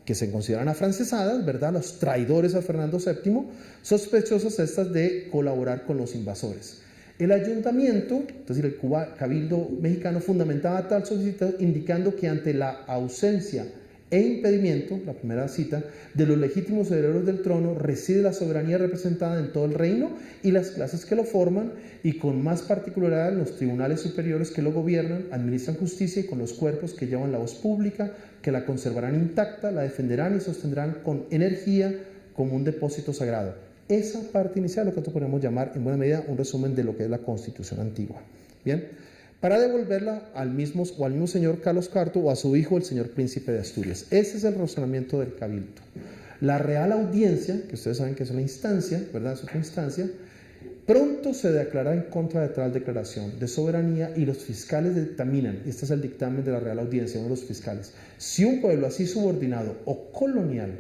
que se consideran afrancesadas, ¿verdad? Los traidores a Fernando VII, sospechosas estas de colaborar con los invasores. El ayuntamiento, es decir, el cabildo mexicano, fundamentaba tal solicitud indicando que ante la ausencia e impedimento, la primera cita, de los legítimos herederos del trono reside la soberanía representada en todo el reino y las clases que lo forman, y con más particularidad en los tribunales superiores que lo gobiernan, administran justicia y con los cuerpos que llevan la voz pública, que la conservarán intacta, la defenderán y sostendrán con energía como un depósito sagrado. Esa parte inicial es lo que nosotros podemos llamar en buena medida un resumen de lo que es la Constitución antigua. Bien, para devolverla al mismo señor Carlos IV o a su hijo, el señor príncipe de Asturias. Ese es el razonamiento del cabildo. La Real Audiencia, que ustedes saben que es una instancia, ¿verdad? Es otra instancia, pronto se declara en contra de tal declaración de soberanía y los fiscales dictaminan, y este es el dictamen de la Real Audiencia, uno de los fiscales, si un pueblo así subordinado o colonial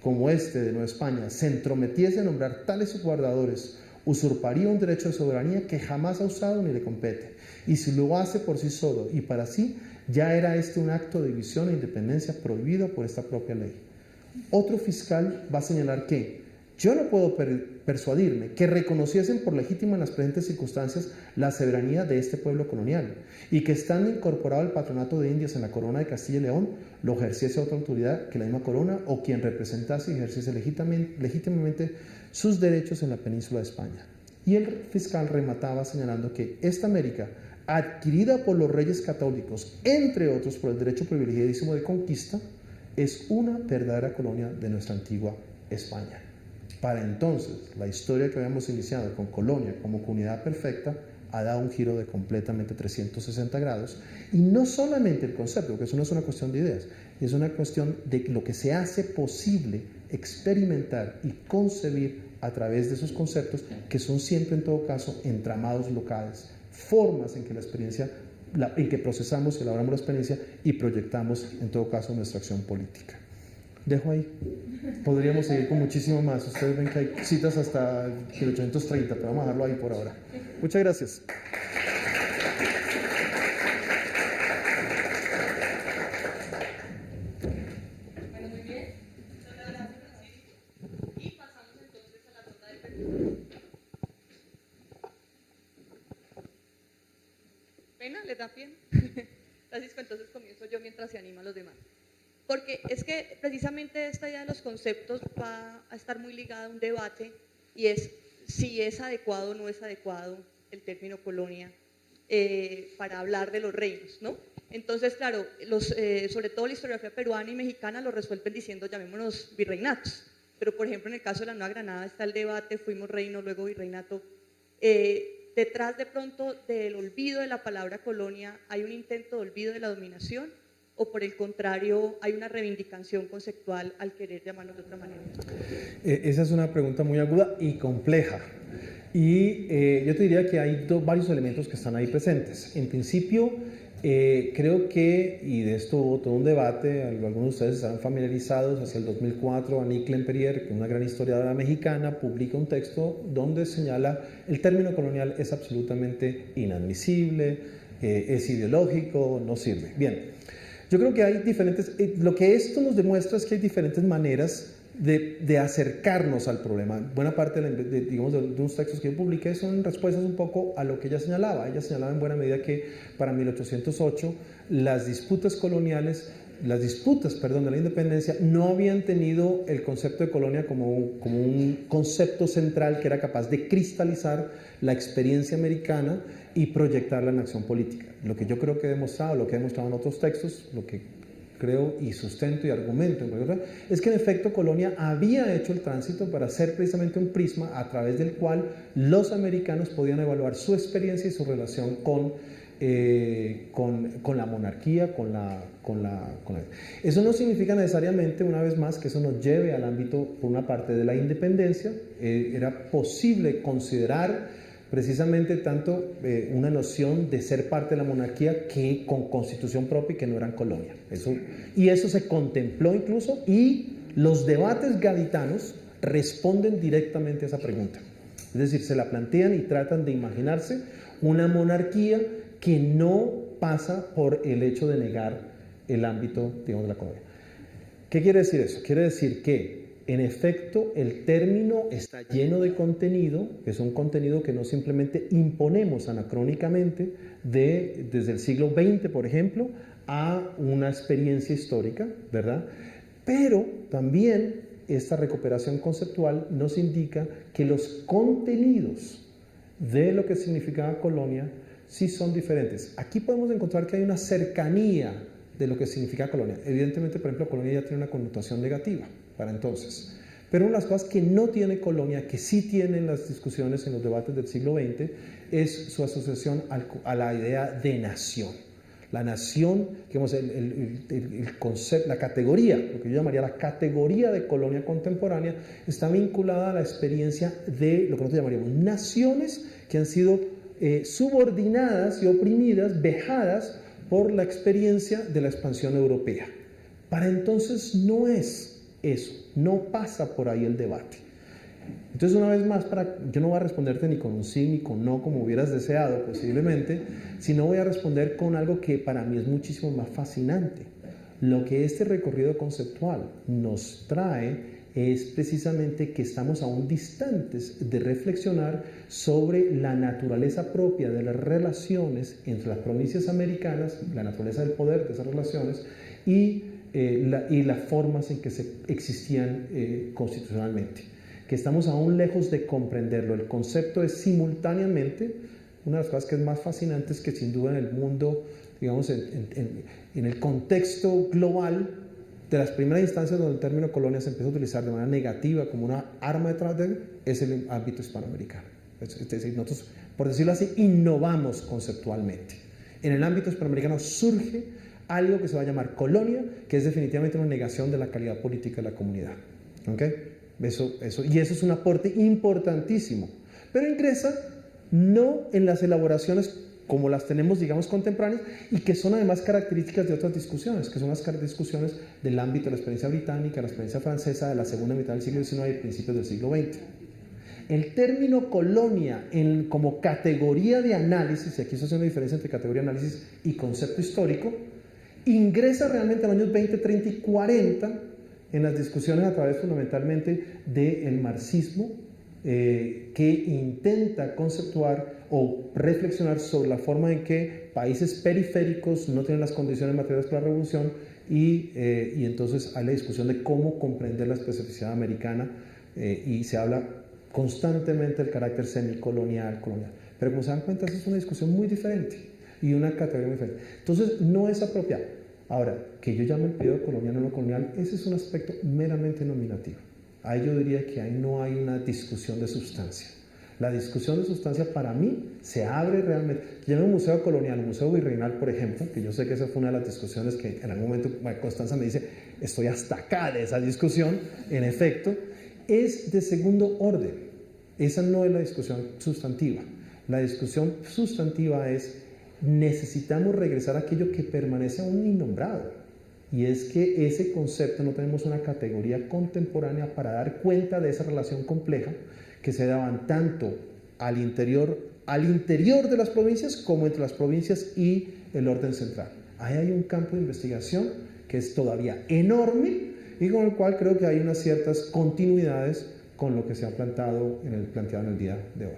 como este de Nueva España se entrometiese a nombrar tales guardadores, usurparía un derecho de soberanía que jamás ha usado ni le compete. Y si lo hace por sí solo y para sí, ya era este un acto de división e independencia prohibido por esta propia ley. Otro fiscal va a señalar que yo no puedo persuadirme que reconociesen por legítima en las presentes circunstancias la soberanía de este pueblo colonial y que estando incorporado al patronato de Indias en la corona de Castilla y León, lo ejerciese otra autoridad que la misma corona o quien representase y ejerciese legítimamente sus derechos en la península de España. Y el fiscal remataba señalando que esta América, adquirida por los reyes católicos, entre otros por el derecho privilegiadísimo de conquista, es una verdadera colonia de nuestra antigua España. Para entonces, la historia que habíamos iniciado con Colonia como comunidad perfecta ha dado un giro de completamente 360 grados, y no solamente el concepto, porque eso no es una cuestión de ideas, es una cuestión de lo que se hace posible experimentar y concebir a través de esos conceptos que son siempre en todo caso entramados locales, formas en que la experiencia, en que procesamos y elaboramos la experiencia y proyectamos en todo caso nuestra acción política. Dejo ahí. Podríamos seguir con muchísimo más. Ustedes ven que hay citas hasta 1830, pero vamos a dejarlo ahí por ahora. Muchas gracias. Bueno, muy bien. Muchas gracias, Francisco. Y pasamos entonces a la ronda de preguntas. ¿Pena? ¿Les da pie? Francisco, entonces comienzo yo mientras se animan los demás. Porque es que precisamente esta idea de los conceptos va a estar muy ligada a un debate, y es si es adecuado o no es adecuado el término colonia para hablar de los reinos, ¿no? Entonces, claro, sobre todo la historiografía peruana y mexicana lo resuelven diciendo llamémonos virreinatos, pero por ejemplo en el caso de la Nueva Granada está el debate, fuimos reino, luego virreinato. Detrás de pronto del olvido de la palabra colonia hay un intento de olvido de la dominación, o por el contrario hay una reivindicación conceptual al querer llamarnos de otra manera. Esa es una pregunta muy aguda y compleja, y yo te diría que hay varios elementos que están ahí presentes. En principio, creo que, y de esto hubo todo un debate, algunos de ustedes estarán familiarizados, hacia el 2004 Annie Lemperrier, que es una gran historiadora mexicana, publica un texto donde señala el término colonial es absolutamente inadmisible, es ideológico, no sirve. Bien, yo creo que hay diferentes, lo que esto nos demuestra es que hay diferentes maneras de acercarnos al problema. Buena parte de unos textos que yo publiqué son respuestas un poco a lo que ella señalaba. Ella señalaba en buena medida que para 1808 las disputas de la independencia no habían tenido el concepto de colonia como un concepto central que era capaz de cristalizar la experiencia americana y proyectarla en acción política. Lo que yo creo que he demostrado, lo que he demostrado en otros textos, lo que creo y sustento y argumento, es que en efecto Colonia había hecho el tránsito para ser precisamente un prisma a través del cual los americanos podían evaluar su experiencia y su relación con la monarquía, Eso no significa necesariamente, una vez más, que eso nos lleve al ámbito, por una parte, de la independencia. Era posible considerar precisamente tanto una noción de ser parte de la monarquía que con constitución propia y que no eran colonia. Eso se contempló incluso, y los debates gaditanos responden directamente a esa pregunta. Es decir, se la plantean y tratan de imaginarse una monarquía que no pasa por el hecho de negar el ámbito, digamos, de la colonia. ¿Qué quiere decir eso? Quiere decir que en efecto, el término está lleno de contenido, es un contenido que no simplemente imponemos anacrónicamente desde el siglo XX, por ejemplo, a una experiencia histórica, ¿verdad? Pero también esta recuperación conceptual nos indica que los contenidos de lo que significaba colonia sí son diferentes. Aquí podemos encontrar que hay una cercanía de lo que significa colonia. Evidentemente, por ejemplo, colonia ya tiene una connotación negativa para entonces. Pero una de las cosas que no tiene colonia, que sí tienen las discusiones en los debates del siglo XX, es su asociación a la idea de nación. La nación, digamos, el concepto, la categoría, lo que yo llamaría la categoría de colonia contemporánea, está vinculada a la experiencia de lo que nosotros llamaríamos naciones que han sido subordinadas y oprimidas, vejadas por la experiencia de la expansión europea. Para entonces no es eso, no pasa por ahí el debate. Entonces, una vez más, yo no voy a responderte ni con un sí ni con no como hubieras deseado posiblemente, sino voy a responder con algo que para mí es muchísimo más fascinante. Lo que este recorrido conceptual nos trae es precisamente que estamos aún distantes de reflexionar sobre la naturaleza propia de las relaciones entre las provincias americanas, la naturaleza del poder de esas relaciones y las formas en que existían constitucionalmente, que estamos aún lejos de comprenderlo. El concepto es simultáneamente una de las cosas que es más fascinante, es que sin duda en el mundo, digamos, en el contexto global, de las primeras instancias donde el término colonia se empieza a utilizar de manera negativa como una arma de tratar, es el ámbito hispanoamericano. Es decir, nosotros, por decirlo así, innovamos conceptualmente. En el ámbito hispanoamericano surge algo que se va a llamar colonia, que es definitivamente una negación de la calidad política de la comunidad. ¿Okay? Y eso es un aporte importantísimo. Pero ingresa no en las elaboraciones como las tenemos, digamos, contemporáneas, y que son además características de otras discusiones, que son las discusiones del ámbito de la experiencia británica, la experiencia francesa de la segunda mitad del siglo XIX y principios del siglo XX. El término colonia como categoría de análisis, y aquí se hace una diferencia entre categoría de análisis y concepto histórico, ingresa realmente en los años 20, 30 y 40 en las discusiones a través fundamentalmente del marxismo, que intenta conceptuar o reflexionar sobre la forma en que países periféricos no tienen las condiciones materiales para la revolución y entonces hay la discusión de cómo comprender la especificidad americana y se habla constantemente del carácter semicolonial, colonial. Pero como se dan cuenta, esa es una discusión muy diferente y una categoría muy diferente. Entonces no es apropiado. Ahora, que yo llame el periodo colonial o no colonial, ese es un aspecto meramente nominativo. Ahí yo diría que ahí no hay una discusión de sustancia. La discusión de sustancia para mí se abre realmente. Yo en un museo colonial, un museo virreinal, por ejemplo, que yo sé que esa fue una de las discusiones que en algún momento Constanza me dice, estoy hasta acá de esa discusión, en efecto, es de segundo orden. Esa no es la discusión sustantiva. La discusión sustantiva es, necesitamos regresar a aquello que permanece aún innombrado. Y es que ese concepto no tenemos una categoría contemporánea para dar cuenta de esa relación compleja que se daban tanto al interior de las provincias como entre las provincias y el orden central. Ahí hay un campo de investigación que es todavía enorme y con el cual creo que hay unas ciertas continuidades con lo que se ha planteado en el día de hoy.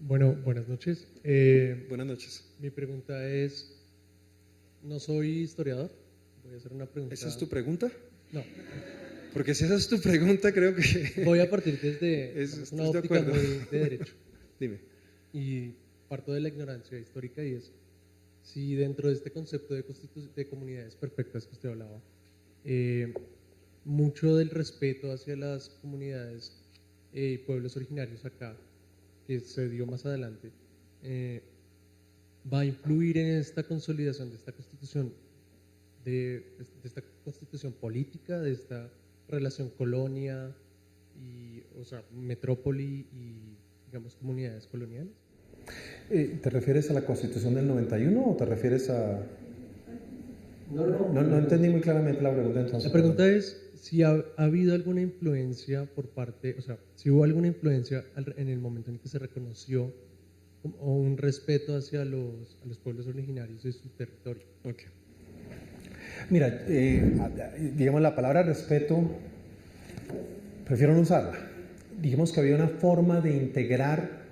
Bueno, buenas noches. Buenas noches. Mi pregunta es, no soy historiador, voy a hacer una pregunta. ¿Esa es tu pregunta? No. Porque si esa es tu pregunta, creo que... Voy a partir desde una óptica muy de derecho. Dime. Y parto de la ignorancia histórica y es, si dentro de este concepto de comunidades perfectas que usted hablaba, mucho del respeto hacia las comunidades y pueblos originarios acá, que se dio más adelante, va a influir en esta consolidación de esta constitución, de esta constitución política, de esta relación colonia y, o sea, metrópoli y, digamos, comunidades coloniales. ¿Te refieres a la Constitución del 91 o te refieres a...? No entendí muy claramente la pregunta entonces. La pregunta es si ha habido alguna influencia por parte, o sea, si hubo alguna influencia en el momento en que se reconoció o un respeto hacia los pueblos originarios de su territorio. Okay. Mira, digamos la palabra respeto, prefiero no usarla. digamos que había una forma de integrar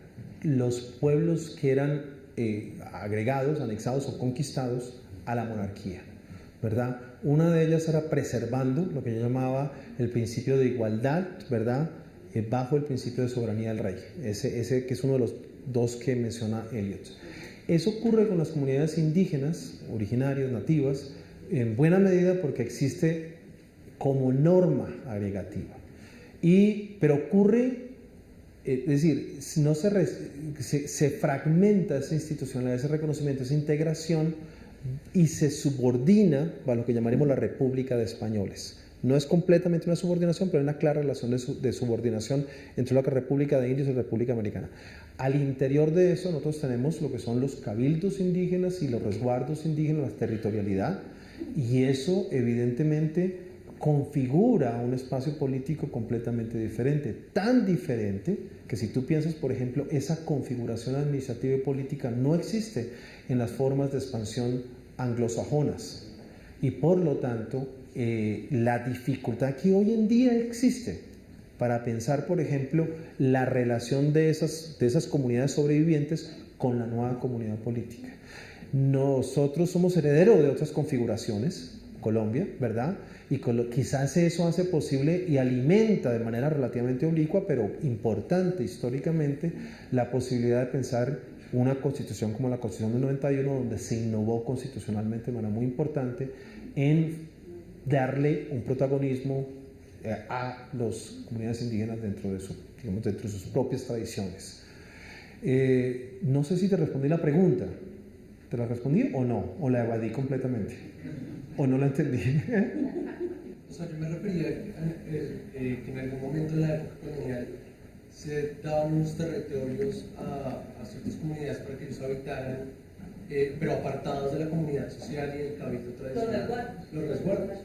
los pueblos que eran agregados, anexados o conquistados a la monarquía, ¿verdad? Una de ellas era preservando lo que yo llamaba el principio de igualdad, ¿verdad? Bajo el principio de soberanía del rey, ese que es uno de los dos que menciona Eliot. Eso ocurre con las comunidades indígenas, originarias, nativas, en buena medida porque existe como norma agregativa. Pero ocurre, es decir, no se fragmenta esa institucionalidad, ese reconocimiento, esa integración y se subordina a lo que llamaremos la República de Españoles. No es completamente una subordinación, pero hay una clara relación de subordinación entre la República de Indios y la República Americana. Al interior de eso nosotros tenemos lo que son los cabildos indígenas y los resguardos indígenas, la territorialidad, y eso evidentemente configura un espacio político completamente diferente, tan diferente que si tú piensas, por ejemplo, esa configuración administrativa y política no existe en las formas de expansión anglosajonas, y por lo tanto la dificultad que hoy en día existe para pensar, por ejemplo, la relación de esas comunidades sobrevivientes con la nueva comunidad política. Nosotros somos herederos de otras configuraciones, Colombia, ¿verdad? Y quizás eso hace posible y alimenta de manera relativamente oblicua, pero importante históricamente, la posibilidad de pensar una constitución como la Constitución del 91, donde se innovó constitucionalmente de manera muy importante en darle un protagonismo a las comunidades indígenas dentro de sus propias tradiciones. No sé si te respondí la pregunta. ¿Te la respondí o no? ¿O la evadí completamente? ¿O no la entendí? O sea, yo me refería que en algún momento en la época colonial se daban unos territorios a ciertas comunidades para que ellos habitaran, pero apartados de la comunidad social y del cabildo tradicional. Los resguardos.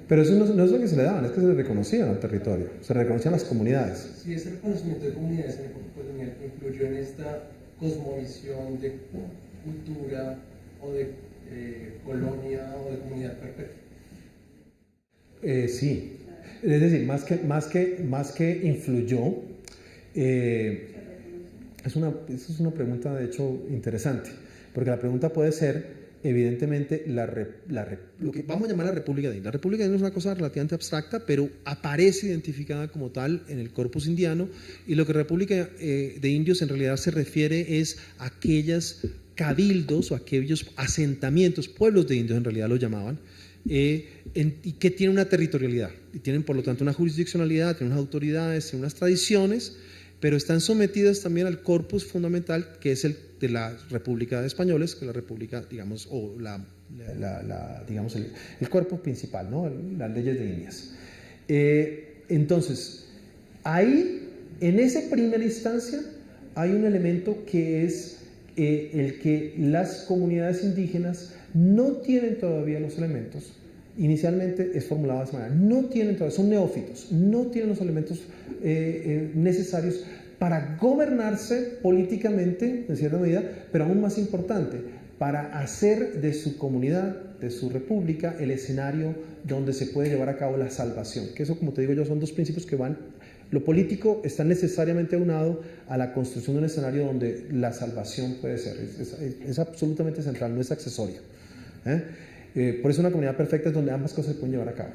Pero eso no es lo que se le daban, es que se le reconocían al territorio, se le reconocían las comunidades. Sí, ese reconocimiento de comunidades en la época colonial influyó en esta cosmovisión de cultura o de colonia o de comunidad perpetua. Sí, es decir, más que influyó, esa es una pregunta de hecho interesante, porque la pregunta puede ser, evidentemente, lo que vamos a llamar la República de Indios. La República de Indios es una cosa relativamente abstracta, pero aparece identificada como tal en el corpus indiano, y lo que República de Indios en realidad se refiere es a aquellos cabildos o aquellos asentamientos, pueblos de indios en realidad lo llamaban, y que tienen una territorialidad, y tienen por lo tanto una jurisdiccionalidad, tienen unas autoridades, tienen unas tradiciones, pero están sometidas también al corpus fundamental que es el de la República de Españoles, que es la República, digamos, o digamos el cuerpo principal, ¿no? Las leyes de Indias. Entonces, ahí, en esa primera instancia, hay un elemento que es el que las comunidades indígenas no tienen todavía los elementos. Inicialmente es formulado de esa manera, no tienen todavía, son neófitos, no tienen los elementos necesarios para gobernarse políticamente, en cierta medida, pero aún más importante, para hacer de su comunidad, de su república, el escenario donde se puede llevar a cabo la salvación. Que eso, como te digo yo, son dos principios que van. Lo político está necesariamente aunado a la construcción de un escenario donde la salvación puede ser. Es absolutamente central, no es accesorio. Por eso una comunidad perfecta es donde ambas cosas se pueden llevar a cabo.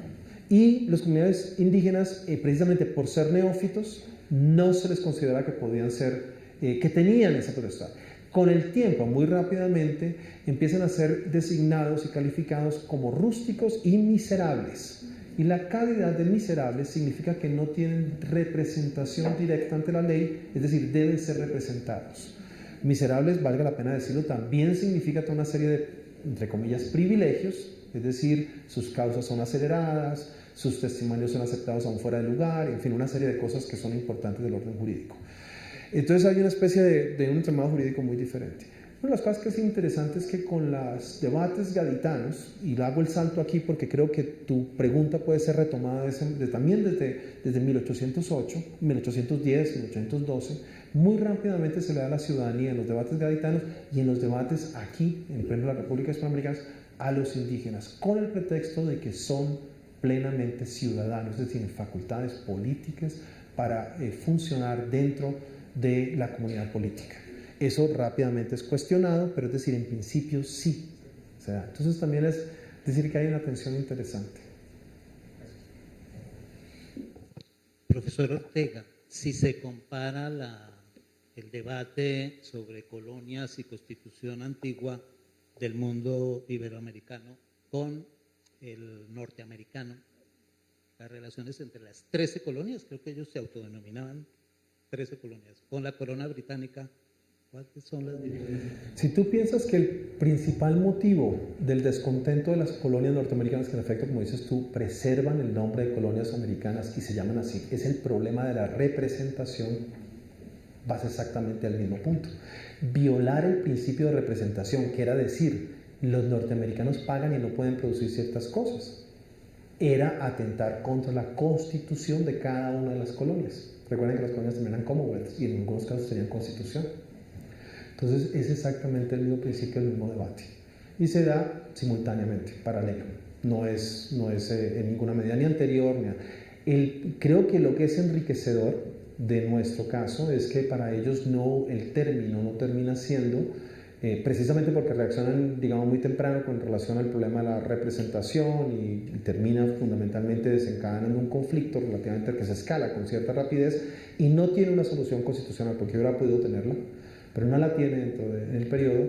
Y las comunidades indígenas, precisamente por ser neófitos, no se les considera que podían ser, que tenían esa potestad. Con el tiempo, muy rápidamente, empiezan a ser designados y calificados como rústicos y miserables. Y la calidad de miserables significa que no tienen representación directa ante la ley, es decir, deben ser representados. Miserables, valga la pena decirlo, también significa toda una serie de, entre comillas, privilegios, es decir, sus causas son aceleradas, sus testimonios son aceptados aún fuera de lugar, en fin, una serie de cosas que son importantes del orden jurídico. Entonces hay una especie de un entramado jurídico muy diferente. Una de las cosas que es interesante es que con los debates gaditanos, y hago el salto aquí porque creo que tu pregunta puede ser retomada también desde 1808, 1810, 1812, muy rápidamente se le da la ciudadanía en los debates gaditanos y en los debates aquí, en pleno de la República Hispanoamericana, a los indígenas, con el pretexto de que son plenamente ciudadanos, es decir, facultades políticas, para funcionar dentro de la comunidad política. Eso rápidamente es cuestionado, pero es decir, en principio sí se da. Entonces también es decir que hay una tensión interesante. Profesor Ortega, si se compara el debate sobre colonias y constitución antigua del mundo iberoamericano con el norteamericano, las relaciones entre las 13 colonias, creo que ellos se autodenominaban 13 colonias, con la corona británica, ¿cuáles son las diferencias? Si tú piensas que el principal motivo del descontento de las colonias norteamericanas, que en efecto, como dices tú, preservan el nombre de colonias americanas y se llaman así, es el problema de la representación, vas exactamente al mismo punto. Violar el principio de representación, que era decir, los norteamericanos pagan y no pueden producir ciertas cosas, era atentar contra la constitución de cada una de las colonias. Recuerden que las colonias también eran Commonwealth y en algunos casos tenían constitución. Entonces es exactamente el mismo principio, el mismo debate. Y se da simultáneamente, paralelo. No es en ninguna medida ni anterior. Creo que lo que es enriquecedor de nuestro caso es que para ellos el término no termina siendo, precisamente porque reaccionan, digamos, muy temprano con relación al problema de la representación y termina fundamentalmente desencadenando un conflicto relativamente que se escala con cierta rapidez y no tiene una solución constitucional, porque hubiera podido tenerla, pero no la tiene dentro del periodo.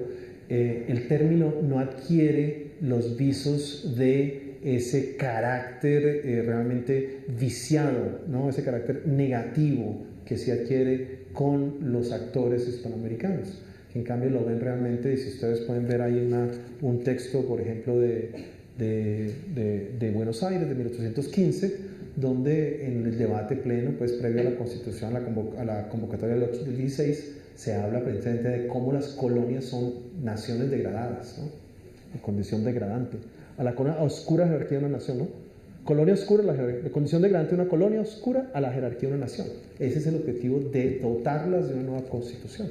El término no adquiere los visos de ese carácter realmente viciado, ¿no? Ese carácter negativo que se adquiere con los actores hispanoamericanos. En cambio lo ven realmente, y si ustedes pueden ver ahí un texto, por ejemplo, de Buenos Aires, de 1815, donde en el debate pleno, pues previo a la Constitución, a la convocatoria del 16, se habla precisamente de cómo las colonias son naciones degradadas, ¿no? En condición degradante. A la oscura jerarquía de una nación, ¿no? Colonia oscura, la condición degradante de una colonia oscura a la jerarquía de una nación. Ese es el objetivo de dotarlas de una nueva constitución.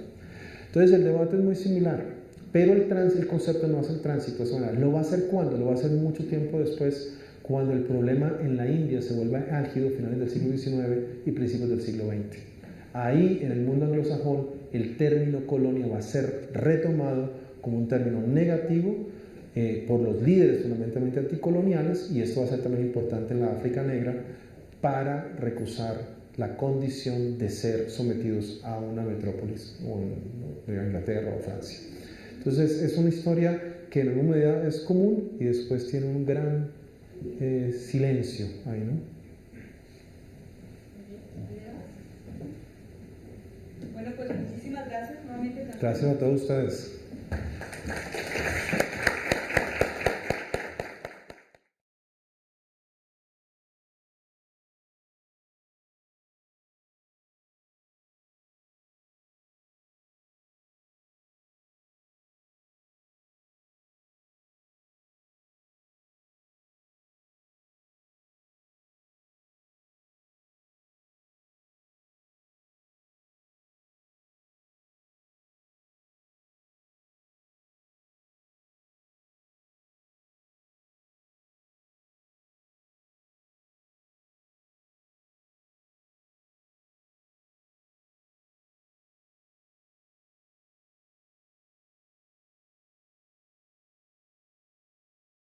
Entonces el debate es muy similar, pero el concepto no hace el tránsito, lo va a hacer ¿cuándo? Lo va a hacer mucho tiempo después, cuando el problema en la India se vuelva álgido, finales del siglo XIX y principios del siglo XX. Ahí, en el mundo anglosajón, el término colonia va a ser retomado como un término negativo por los líderes fundamentalmente anticoloniales, y esto va a ser también importante en la África negra para recusar la condición de ser sometidos a una metrópolis, o en Inglaterra o Francia. Entonces es una historia que en alguna medida es común y después tiene un gran silencio ahí, ¿no? Bueno, pues muchísimas gracias nuevamente. Gracias a todos ustedes.